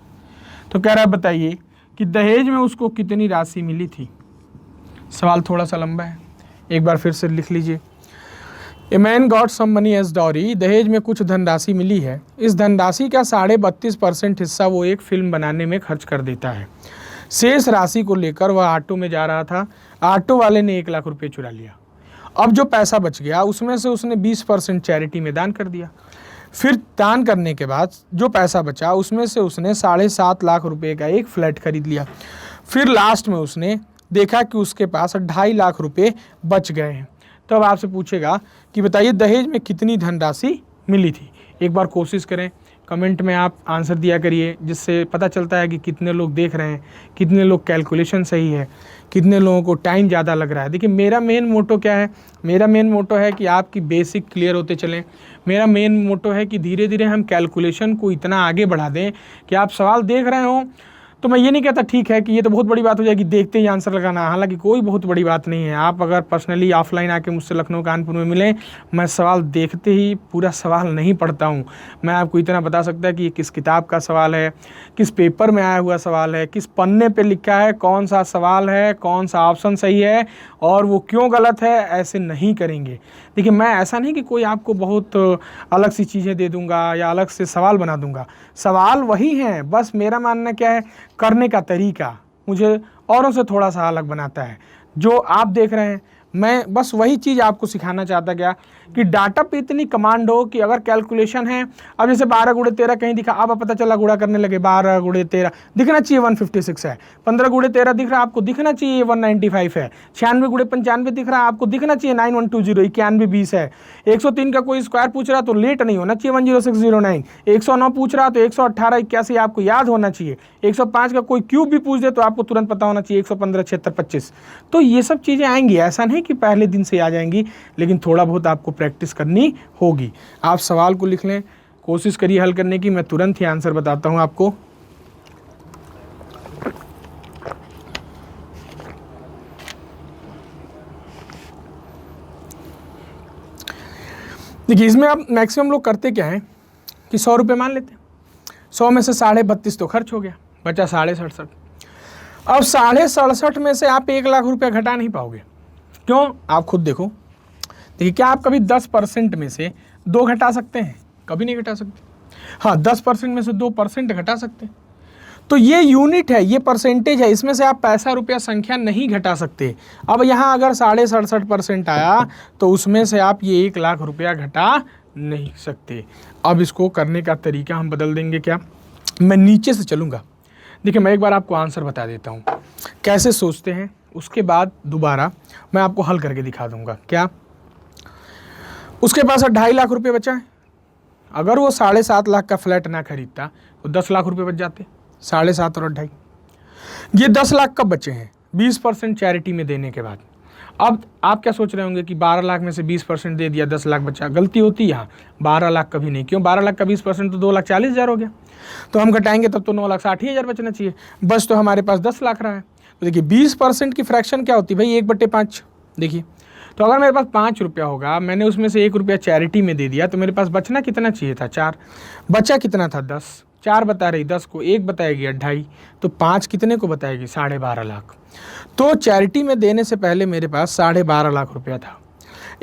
तो कह रहा है बताइए कि दहेज में उसको कितनी राशि मिली थी। सवाल थोड़ा सा लंबा है, एक बार फिर से लिख लीजिए। A man got some money as dowry. दहेज में कुछ धनराशि मिली है। इस धनराशि का 32.5% हिस्सा वो एक फिल्म बनाने में खर्च कर देता है। शेष राशि को लेकर वह ऑटो में जा रहा था। ऑटो वाले ने 1 लाख रुपए चुरा लिया। अब जो पैसा बच गया उसमें से उसने 20% चैरिटी में दान कर दिया। फिर दान करने के बाद जो पैसा बचा उसमें से उसने 7.5 लाख रुपए का एक फ्लैट खरीद लिया। फिर लास्ट में उसने देखा कि उसके पास 2.5 लाख रुपए बच गए हैं। तो अब आपसे पूछेगा कि बताइए दहेज में कितनी धनराशि मिली थी। एक बार कोशिश करें, कमेंट में आप आंसर दिया करिए, जिससे पता चलता है कि कितने लोग देख रहे हैं, कितने लोग कैलकुलेशन सही है, कितने लोगों को टाइम ज़्यादा लग रहा है। देखिए मेरा मेन मोटो क्या है, मेरा मेन मोटो है कि आपकी बेसिक क्लियर होते चलें। मेरा मेन मोटो है कि धीरे धीरे हम कैलकुलेशन को इतना आगे बढ़ा दें कि आप सवाल देख रहे हो तो मैं ये नहीं कहता ठीक है कि ये तो बहुत बड़ी बात हो जाएगी देखते ही आंसर लगाना। हालांकि कोई बहुत बड़ी बात नहीं है। आप अगर पर्सनली ऑफलाइन आके मुझसे लखनऊ कानपुर में मिलें, मैं सवाल देखते ही पूरा सवाल नहीं पढ़ता हूँ। मैं आपको इतना बता सकता है कि ये किस किताब का सवाल है, किस पेपर में आया हुआ सवाल है, किस पन्ने पे लिखा है, कौन सा सवाल है, कौन सा ऑप्शन सही है और वो क्यों गलत है। ऐसे नहीं करेंगे। देखिए मैं ऐसा नहीं कि कोई आपको बहुत अलग सी चीज़ें दे दूंगा या अलग से सवाल बना दूंगा। सवाल वही हैं, बस मेरा मानना क्या है, करने का तरीका मुझे औरों से थोड़ा सा अलग बनाता है। जो आप देख रहे हैं मैं बस वही चीज़ आपको सिखाना चाहता गया कि डाटा पे इतनी कमांड हो कि अगर कैलकुलेशन है, अब जैसे 12 गुणे 13 कहीं दिखा, अब पता चला गुणा करने लगे 12 गुणे 13 दिखना चाहिए 156 है, 15 गुणे 13 दिख रहा है आपको दिखना चाहिए 195 है, 96 गुणे 95 दिख रहा है आपको दिखना चाहिए 9120, 91 20 है। 103 का कोई स्क्वायर पूछ रहा तो लेट नहीं होना चाहिए 10609, 109 पूछ रहा तो 118 81 आपको याद होना चाहिए, 105 का कोई क्यूब भी पूछ दे तो आपको तुरंत पता होना चाहिए 115 76 25। तो ये सब चीज़ें आएंगी, ऐसा नहीं कि पहले दिन से आ जाएंगी, लेकिन थोड़ा बहुत आपको प्रैक्टिस करनी होगी। आप सवाल को लिख लें, कोशिश करिए हल करने की, मैं तुरंत ही आंसर बताता हूं आपको। देखिए इसमें आप मैक्सिमम लोग करते क्या हैं कि 100 रुपये मान लेते हैं, 100 में से 32.5 तो खर्च हो गया, बचा 67.5। अब 67.5 में से आप 1 लाख रुपया घटा नहीं पाओगे। क्यों, आप खुद देखो। देखिए क्या आप कभी 10% में से 2 घटा सकते हैं? कभी नहीं घटा सकते। हाँ 10% में से 2% घटा सकते हैं। तो ये यूनिट है, ये परसेंटेज है, इसमें से आप पैसा रुपया संख्या नहीं घटा सकते। अब यहाँ अगर 67.5% आया तो उसमें से आप ये 1 लाख रुपया घटा नहीं सकते। अब इसको करने का तरीका हम बदल देंगे। क्या? मैं नीचे से चलूँगा। देखिए मैं एक बार आपको आंसर बता देता हूँ कैसे सोचते हैं, उसके बाद दोबारा मैं आपको हल करके दिखा दूंगा। क्या? उसके पास 2.5 लाख रुपए बचा है। अगर वो 7.5 लाख का फ्लैट ना खरीदता तो 10 लाख रुपए बच जाते। 7.5 और 2.5, ये 10 लाख कब बचे हैं? 20% चैरिटी में देने के बाद। अब आप क्या सोच रहे होंगे कि 12 लाख में से 20% दे दिया, 10 लाख बचा। गलती होती है यहाँ, 12 लाख कभी नहीं। क्यों? 12 लाख का 20% तो 2,40,000 हो गया। तो हम घटाएंगे तब तो 9,60,000 बचना चाहिए। बस तो हमारे पास 10 लाख रहा है। तो देखिए 20% की फ्रैक्शन क्या होती है भाई? 1/5। देखिए तो अगर मेरे पास 5 रुपया होगा, मैंने उसमें से 1 रुपया चैरिटी में दे दिया, तो मेरे पास बचना कितना चाहिए था? 4। बचा कितना था? 10। 4 बता रही 10 को, 1 बताएगी 2.5, तो 5 कितने को बताएगी? 12.5 लाख। तो चैरिटी में देने से पहले मेरे पास 12.5 लाख रुपया था।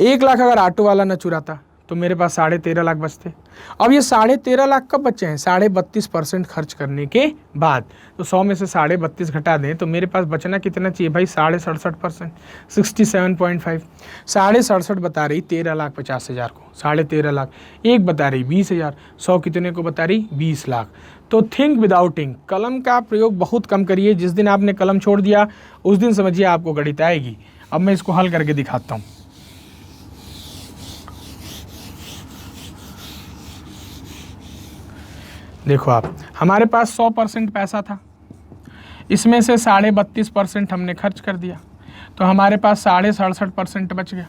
1 लाख अगर ऑटो वाला न चुराता तो मेरे पास 13.5 लाख बचते। अब ये 13.5 लाख कब बचे हैं? 32.5% खर्च करने के बाद। तो 100 में से 32.5 घटा दें तो मेरे पास बचना कितना चाहिए भाई? 67.5%, 67.5। 67.5 बता रही 13,50,000 को, 13.5 लाख। 1 बता रही 20,000, 100 कितने को बता रही? 20 लाख। तो थिंक विदाउट इंक, कलम का प्रयोग बहुत कम करिए। जिस दिन आपने कलम छोड़ दिया उस दिन समझिए आपको गणित आएगी। अब मैं इसको हल करके दिखाता हूँ। देखो आप, हमारे पास 100% पैसा था, इसमें से 32.5% हमने खर्च कर दिया, तो हमारे पास 67.5% बच गया।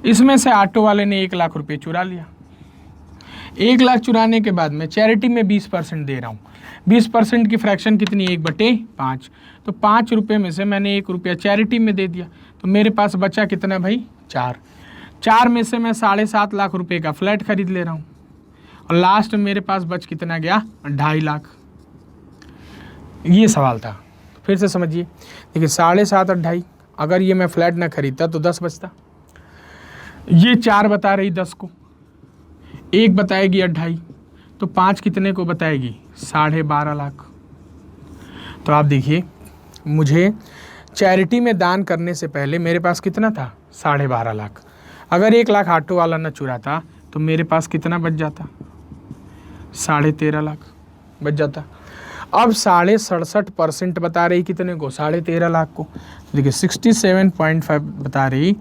इसमें से ऑटो वाले ने 1 लाख रुपये चुरा लिया। 1 लाख चुराने के बाद मैं चैरिटी में 20% दे रहा हूँ। 20% की फ्रैक्शन कितनी? 1/5। तो 5 रुपये में से मैंने 1 रुपया चैरिटी में दे दिया, तो मेरे पास बचा कितना भाई? 4। 4 में से मैं 7.5 लाख रुपये का फ्लैट खरीद ले रहा हूँ, और लास्ट में मेरे पास बच कितना गया? 2.5 लाख। ये सवाल था, फिर से समझिए। देखिए 7.5 और 2.5, अगर ये मैं फ्लैट ना खरीदता तो 10 बचता। ये 4 बता रही 10 को, 1 बताएगी 2.5, तो 5 कितने को बताएगी? 12.5 लाख। तो आप देखिए, मुझे चैरिटी में दान करने से पहले मेरे पास कितना था? 12.5 लाख। अगर 1 लाख ऑटो वाला न चुराता तो मेरे पास कितना बच जाता? 13.5 लाख बच जाता। अब 67.5% बता रही कितने को? 13.5 लाख को। देखिए 67.5 बता रही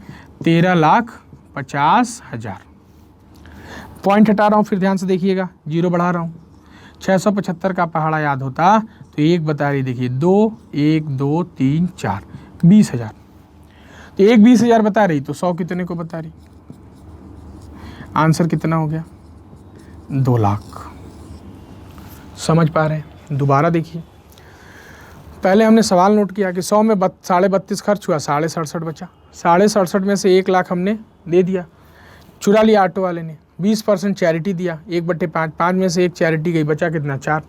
13,50,000। पॉइंट हटा रहा हूँ, फिर ध्यान से देखिएगा, 0 बढ़ा रहा हूँ। 675 का पहाड़ा याद होता तो 1 बता रही, देखिए 2, 1, 2, 3, 4, 20,000। तो 20,000 बता रही, तो 100 कितने को बता रही? आंसर कितना हो गया? 2 लाख। समझ पा रहे हैं? दोबारा देखिए, पहले हमने सवाल नोट किया कि 100 में 32.5 खर्च हुआ, 67.5 बचा। 67.5 में से 1 लाख हमने दे दिया, चुरा लिया ऑटो वाले ने। 20% चैरिटी दिया, 1/5, 5 में से 1 चैरिटी गई, बचा कितना? 4।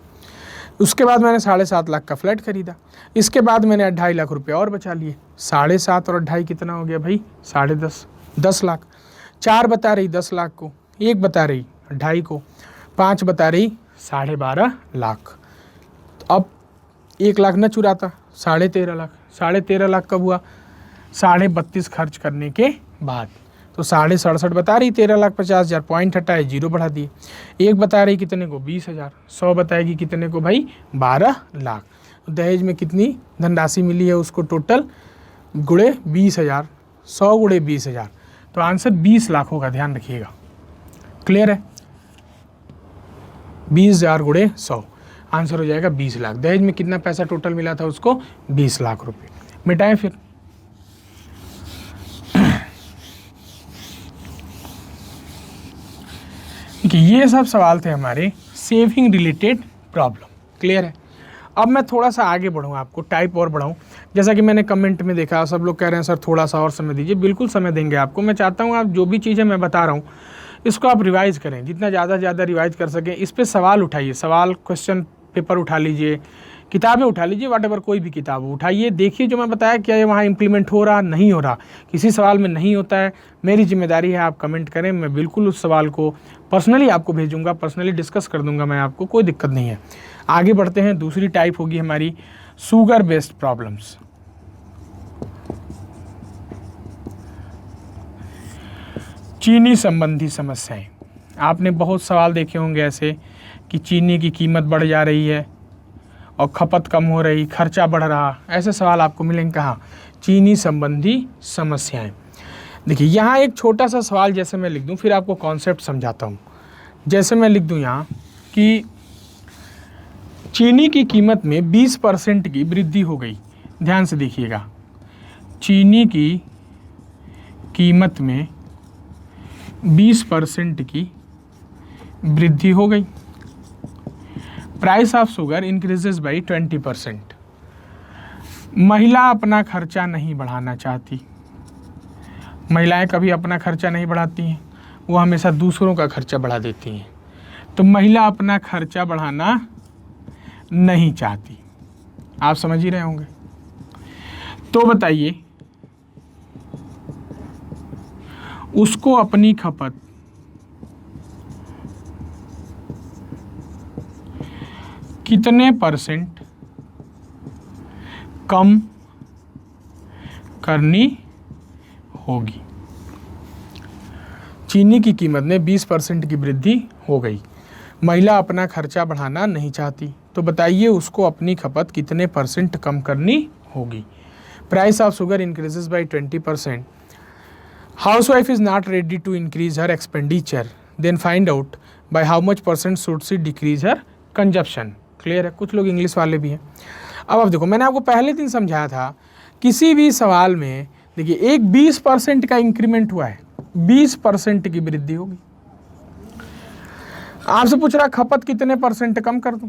उसके बाद मैंने 7.5 लाख का फ्लैट खरीदा। इसके बाद मैंने 2.5 लाख रुपये और बचा लिए। 7.5 और 2.5 कितना हो गया भाई? 10.5, 10 लाख। 4 बता रही 10 लाख को, 1 बता रही 2.5 को, 5 बता रही 12.5 लाख। तो अब 1 लाख न चुराता, 13.5 लाख। 13.5 लाख कब हुआ? 32.5 खर्च करने के बाद। तो 67.5 बता रही 13,50,000, पॉइंट हटाए 0 बढ़ा दिए। 1 बता रही कितने को? 20,000। 100 बताएगी कितने को भाई? 12 लाख। तो दहेज में कितनी धनराशि मिली है उसको? टोटल गुणे 20,000, 100 गुणे 20,000, तो आंसर 20 लाख होगा। ध्यान रखिएगा, क्लियर है? 20,000 गुणे 100, आंसर हो जाएगा 20 लाख। दहेज में कितना पैसा टोटल मिला था उसको? 20 लाख रुपए। मिटाएं फिर। कि ये सब सवाल थे हमारे सेविंग रिलेटेड प्रॉब्लम, क्लियर है? अब मैं थोड़ा सा आगे बढ़ूँ, आपको टाइप और बढ़ाऊँ। जैसा कि मैंने कमेंट में देखा, सब लोग कह रहे हैं सर थोड़ा सा और समय दीजिए। बिल्कुल समय देंगे आपको। मैं चाहता हूँ आप जो भी चीज़ें मैं बता रहा हूँ इसको आप रिवाइज़ करें, जितना ज़्यादा से ज़्यादा रिवाइज़ कर सकें। इस पर सवाल उठाइए, सवाल क्वेश्चन पेपर उठा लीजिए, किताबें उठा लीजिए, व्हाटएवर कोई भी किताब उठाइए, देखिए जो मैं बताया क्या ये वहाँ इम्प्लीमेंट हो रहा नहीं हो रहा। किसी सवाल में नहीं होता है, मेरी जिम्मेदारी है आप कमेंट करें, मैं बिल्कुल उस सवाल को पर्सनली आपको भेजूंगा, पर्सनली डिस्कस कर दूंगा मैं आपको, कोई दिक्कत नहीं है। आगे बढ़ते हैं, दूसरी टाइप होगी हमारी शुगर बेस्ड प्रॉब्लम्स। चीनी संबंधी समस्याएं। आपने बहुत सवाल देखे होंगे ऐसे कि चीनी की कीमत बढ़ जा रही है और खपत कम हो रही, खर्चा बढ़ रहा, ऐसे सवाल आपको मिलेंगे कहाँ? चीनी संबंधी समस्याएं। देखिए यहाँ एक छोटा सा सवाल जैसे मैं लिख दूं, फिर आपको कॉन्सेप्ट समझाता हूँ। जैसे मैं लिख दूं यहाँ कि चीनी की कीमत में 20% की वृद्धि हो गई। ध्यान से देखिएगा, चीनी की कीमत में 20% की वृद्धि हो गई। Price of sugar increases by 20%। महिला अपना खर्चा नहीं बढ़ाना चाहती। महिलाएं कभी अपना खर्चा नहीं बढ़ाती हैं, वो हमेशा दूसरों का खर्चा बढ़ा देती हैं। तो महिला अपना खर्चा बढ़ाना नहीं चाहती, आप समझ ही रहे होंगे। तो बताइए उसको अपनी खपत कितने % कम करनी होगी? चीनी की कीमत में 20% की वृद्धि हो गई, महिला अपना खर्चा बढ़ाना नहीं चाहती, तो बताइए उसको अपनी खपत कितने % कम करनी होगी? Price of sugar increases by 20%। Housewife is not ready to increase her expenditure, then find out by how much % should she decrease her consumption. Clear है? कुछ लोग इंग्लिश वाले भी हैं। अब देखो, मैंने आपको पहले दिन समझाया था, किसी भी सवाल में देखिए एक 20% का इंक्रीमेंट हुआ है, 20% की वृद्धि होगी। आपसे पूछ रहा खपत कितने % कम कर दूं?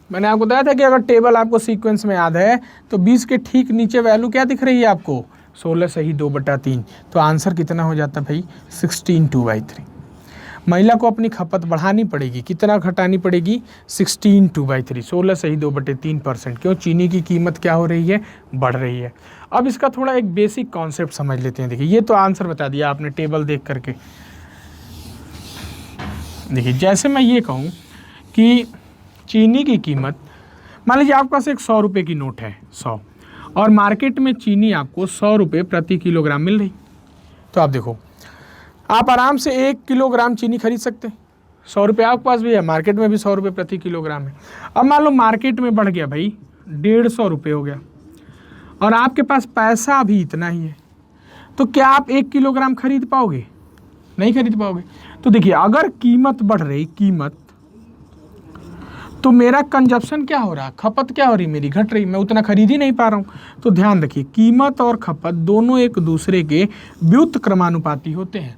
मैंने आपको बताया था कि अगर टेबल आपको सीक्वेंस में याद है तो 20 के ठीक नीचे वैल्यू क्या दिख रही है आपको? 16 सही 2/3। तो आंसर कितना हो जाता भाई? 16/2/3। महिला को अपनी खपत बढ़ानी पड़ेगी, कितना घटानी पड़ेगी? 16/2/3, 16 सही 2/3%। क्यों? चीनी की कीमत क्या हो रही है? बढ़ रही है। अब इसका थोड़ा एक बेसिक कॉन्सेप्ट समझ लेते हैं। देखिए ये तो आंसर बता दिया आपने टेबल देख करके। देखिए जैसे मैं ये कहूँ कि चीनी की कीमत, मान लीजिए आपके पास एक 100 रुपये की नोट है, 100, और मार्केट में चीनी आपको 100 रुपये प्रति किलोग्राम मिल रही, तो आप देखो आप आराम से 1 किलोग्राम चीनी खरीद सकते हैं। 100 रुपये आपके पास भी है, मार्केट में भी 100 रुपये प्रति किलोग्राम है। अब मान लो मार्केट में बढ़ गया भाई 150 रुपये हो गया और आपके पास पैसा भी इतना ही है, तो क्या आप 1 किलोग्राम खरीद पाओगे? नहीं खरीद पाओगे। तो देखिए अगर कीमत बढ़ रही, कीमत, तो मेरा कंजप्शन क्या हो रहा? खपत क्या हो रही? मेरी घट रही, मैं उतना खरीद ही नहीं पा रहा हूँ। तो ध्यान रखिए कीमत और खपत दोनों एक दूसरे के व्युत्क्रमानुपाती क्रमानुपाती होते हैं।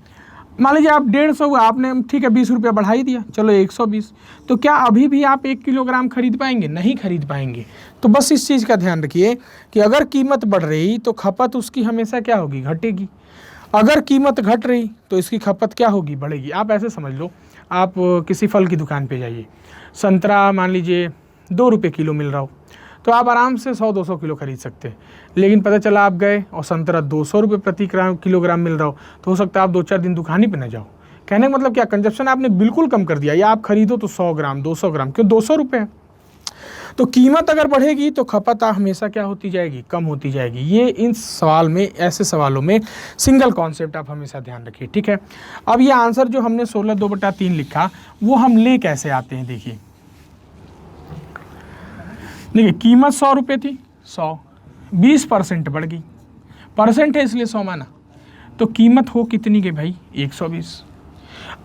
मान लीजिए आप 150 आपने ठीक है 20 रुपया बढ़ा ही दिया, चलो 120, तो क्या अभी भी आप 1 किलोग्राम खरीद पाएंगे? नहीं खरीद पाएंगे। तो बस इस चीज़ का ध्यान रखिए कि अगर कीमत बढ़ रही तो खपत उसकी हमेशा क्या होगी? घटेगी। अगर कीमत घट रही तो इसकी खपत क्या होगी? बढ़ेगी। आप ऐसे समझ लो, आप किसी फल की दुकान पे जाइए, संतरा मान लीजिए 2 रुपये किलो मिल रहा हो, तो आप आराम से 100-200 किलो खरीद सकते हैं। लेकिन पता चला आप गए और संतरा 200 रुपये प्रति किलोग्राम मिल रहा हो, तो हो सकता है आप 2-4 दिन दुकान ही पे ना जाओ। कहने का मतलब क्या? कंजप्शन आपने बिल्कुल कम कर दिया, या आप खरीदो तो 100 ग्राम 200 ग्राम, क्यों? 200 रुपये है। तो कीमत अगर बढ़ेगी तो खपत हमेशा क्या होती जाएगी? कम होती जाएगी। ये इन सवाल में, ऐसे सवालों में सिंगल कॉन्सेप्ट आप हमेशा ध्यान रखिए, ठीक है। अब ये आंसर जो हमने 16/2/3 लिखा, वो हम ले कैसे आते हैं? देखिए कीमत 100 रुपये थी, 100, 20% बढ़ गई, परसेंट है इसलिए 100 माना, तो कीमत हो कितनी गई भाई? 120।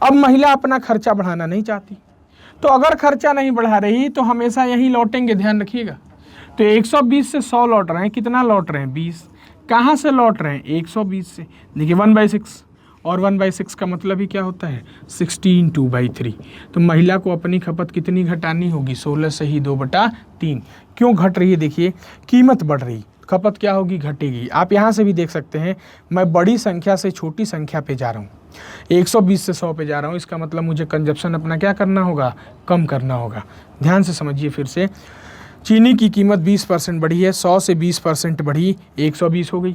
अब महिला अपना खर्चा बढ़ाना नहीं चाहती, तो अगर खर्चा नहीं बढ़ा रही तो हमेशा यही लौटेंगे, ध्यान रखिएगा। तो 120 से 100 लौट रहे हैं, कितना लौट रहे हैं? 20। कहाँ से लौट रहे हैं? 120 से। देखिए 1/6, और 1/6 का मतलब ही क्या होता है? 16/2/3। तो महिला को अपनी खपत कितनी घटानी होगी? 16 से ही 2/3। क्यों घट रही है? देखिए कीमत बढ़ रही, खपत क्या होगी? घटेगी। आप यहाँ से भी देख सकते हैं, मैं बड़ी संख्या से छोटी संख्या पे जा रहा हूँ, 120 से 100 पे जा रहा हूँ, इसका मतलब मुझे कंजप्शन अपना क्या करना होगा? कम करना होगा। ध्यान से समझिए फिर से, चीनी की कीमत 20% बढ़ी है, 100 से 20% बढ़ी, 120 हो गई।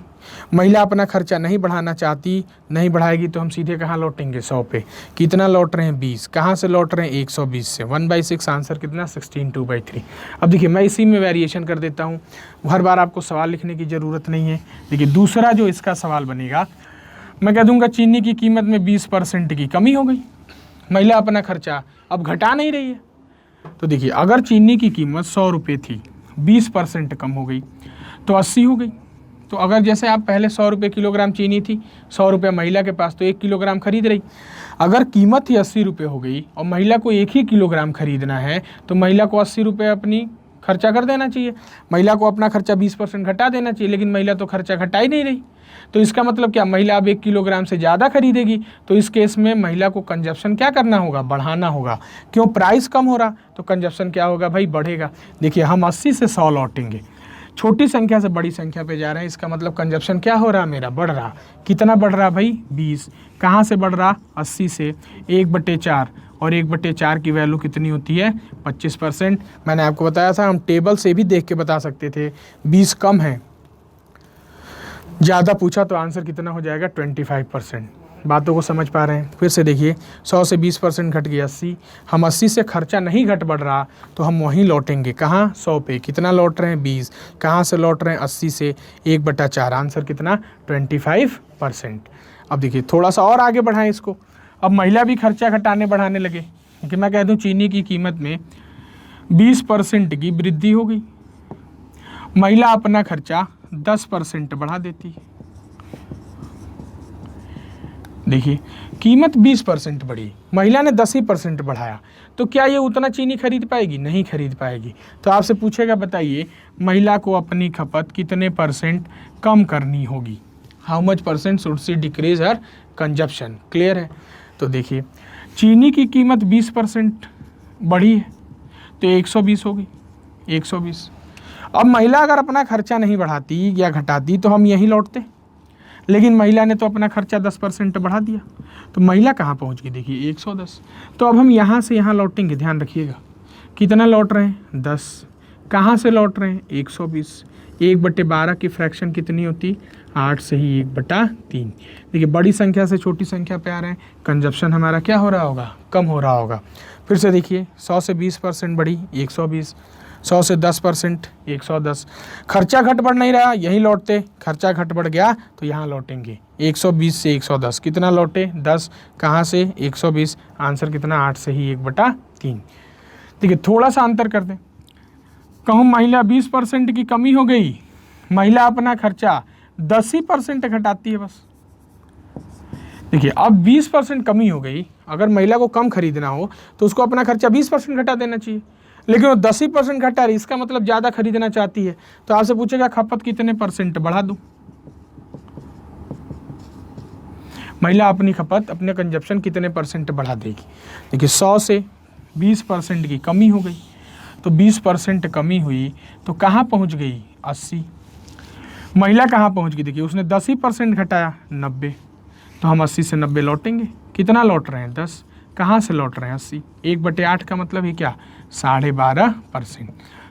महिला अपना खर्चा नहीं बढ़ाना चाहती, नहीं बढ़ाएगी तो हम सीधे कहाँ लौटेंगे, 100 पे। कितना लौट रहे हैं, 20। कहाँ से लौट रहे हैं, 120 से। 1/6 आंसर कितना, 16, 2/3। अब देखिए मैं इसी में वेरिएशन कर देता हूँ, हर बार आपको सवाल लिखने की ज़रूरत नहीं है। देखिए दूसरा जो इसका सवाल बनेगा, मैं कह दूंगा चीनी की कीमत में 20% की कमी हो गई, महिला अपना खर्चा अब घटा नहीं रही है। तो देखिए अगर चीनी की कीमत 100 रुपये थी, 20% कम हो गई तो 80 हो गई। तो अगर जैसे आप पहले 100 रुपये किलोग्राम चीनी थी, 100 रुपये महिला के पास, तो 1 किलोग्राम खरीद रही। अगर कीमत ही 80 रुपये हो गई और महिला को 1 ही किलोग्राम खरीदना है तो महिला को 80 रुपये अपनी खर्चा कर देना चाहिए, महिला को अपना खर्चा 20% घटा देना चाहिए। लेकिन महिला तो खर्चा घटा ही नहीं रही, तो इसका मतलब क्या, महिला अब 1 किलोग्राम से ज़्यादा खरीदेगी। तो इस केस में महिला को कंजप्शन क्या करना होगा, बढ़ाना होगा। क्यों, प्राइस कम हो रहा तो कंजप्शन क्या होगा भाई, बढ़ेगा। देखिए हम 80 से 100 लौटेंगे, छोटी संख्या से बड़ी संख्या पे जा रहे हैं, इसका मतलब कंजप्शन क्या हो रहा, मेरा बढ़ रहा। कितना बढ़ रहा भाई, 20। कहाँ से बढ़ रहा, 80 से। 1/4 और 1/4 की वैल्यू कितनी होती है, 25%। मैंने आपको बताया था, हम टेबल से भी देख के बता सकते थे। 20 कम है, ज़्यादा पूछा तो आंसर कितना हो जाएगा, 25%। बातों को समझ पा रहे हैं। फिर से देखिए 100 से 20% घट गया 80। हम 80 से खर्चा नहीं घट बढ़ रहा तो हम वहीं लौटेंगे, कहाँ, 100 पे। कितना लौट रहे हैं, 20। कहाँ से लौट रहे हैं, 80 से। 1/4 आंसर कितना, 25%। अब देखिए थोड़ा सा और आगे बढ़ाएं इसको। अब महिला भी खर्चा घटाने बढ़ाने लगे, कि मैं कह दूँ चीनी की कीमत में 20% की वृद्धि हो गई, महिला अपना खर्चा 10% बढ़ा देती है। देखिए कीमत 20% बढ़ी, महिला ने 10% बढ़ाया, तो क्या ये उतना चीनी खरीद पाएगी, नहीं खरीद पाएगी। तो आपसे पूछेगा बताइए महिला को अपनी खपत कितने % कम करनी होगी, how much % should she decrease her consumption. Clear है। तो देखिए चीनी की कीमत 20% बढ़ी है तो 120 हो गई, 120। अब महिला अगर अपना खर्चा नहीं बढ़ाती या घटाती तो हम यहीं लौटते, लेकिन महिला ने तो अपना खर्चा 10% बढ़ा दिया, तो महिला कहाँ पहुँच गई, देखिए 110। तो अब हम यहाँ से यहाँ लौटेंगे, ध्यान रखिएगा। कितना लौट रहे हैं, 10। कहाँ से लौट रहे हैं, 120। 1/12 की फ्रैक्शन कितनी होती, 8 से ही 1/3। देखिए बड़ी संख्या से छोटी संख्या पे आ रहे हैं, कंजप्शन हमारा क्या हो रहा होगा, कम हो रहा होगा। फिर से देखिए 100 से 20% बढ़ी, 120। 100 से 10%, 110। खर्चा घट बढ़ नहीं रहा, यहीं लौटते। खर्चा घट बढ़ गया तो यहाँ लौटेंगे, 120 से 110। कितना लौटे, 10। कहाँ से, 120। आंसर कितना, 8 से ही 1/3। देखिए थोड़ा सा अंतर कर दें, कहूँ महिला 20% की कमी हो गई, महिला अपना खर्चा 10% घटाती है बस। देखिए अब 20% कमी हो गई, अगर महिला को कम खरीदना हो तो उसको अपना खर्चा 20% घटा देना चाहिए, लेकिन वो 10% घटा रही, इसका मतलब ज़्यादा खरीदना चाहती है। तो आपसे पूछेगा खपत कितने % बढ़ा दूँ, महिला अपनी खपत, अपने कंजप्शन कितने % बढ़ा देगी। देखिए 100 से 20% की कमी हो गई, तो 20% कमी हुई तो कहाँ पहुँच गई, 80। महिला कहाँ पहुँच गई, देखिए उसने 10% घटाया, 90। तो हम 80 से 90 लौटेंगे। कितना लौट रहे हैं, 10। कहाँ से लौट रहे हैं, 80। 1/8 का मतलब है क्या, 12.5%।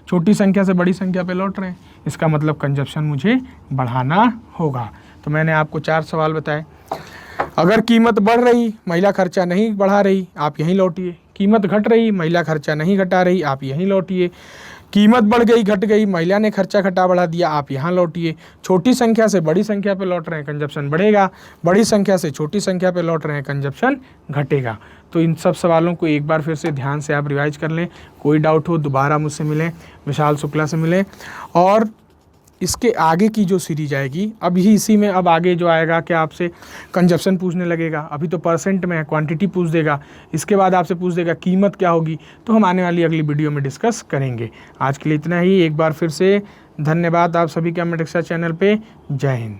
छोटी संख्या से बड़ी संख्या पे लौट रहे हैं, इसका मतलब कंजप्शन मुझे बढ़ाना होगा। तो मैंने आपको 4 सवाल बताए। अगर कीमत बढ़ रही, महिला खर्चा नहीं बढ़ा रही, आप यहीं लौटिए। कीमत घट रही, महिला खर्चा नहीं घटा रही, आप यहीं लौटिए। कीमत बढ़ गई, घट गई, महिला ने खर्चा घटा बढ़ा दिया, आप यहाँ लौटिए। छोटी संख्या से बड़ी संख्या पे लौट रहे हैं, कंजप्शन बढ़ेगा। बड़ी संख्या से छोटी संख्या पे लौट रहे हैं, कंजप्शन घटेगा। तो इन सब सवालों को एक बार फिर से ध्यान से आप रिवाइज कर लें। कोई डाउट हो दोबारा मुझसे मिलें, विशाल शुक्ला से मिलें। और इसके आगे की जो सीरीज आएगी, अभी इसी में अब आगे जो आएगा क्या आपसे कंजप्शन पूछने लगेगा। अभी तो % में है, क्वांटिटी पूछ देगा, इसके बाद आपसे पूछ देगा कीमत क्या होगी। तो हम आने वाली अगली वीडियो में डिस्कस करेंगे। आज के लिए इतना ही। एक बार फिर से धन्यवाद आप सभी का मेडिक्सा चैनल पे। जय हिंद।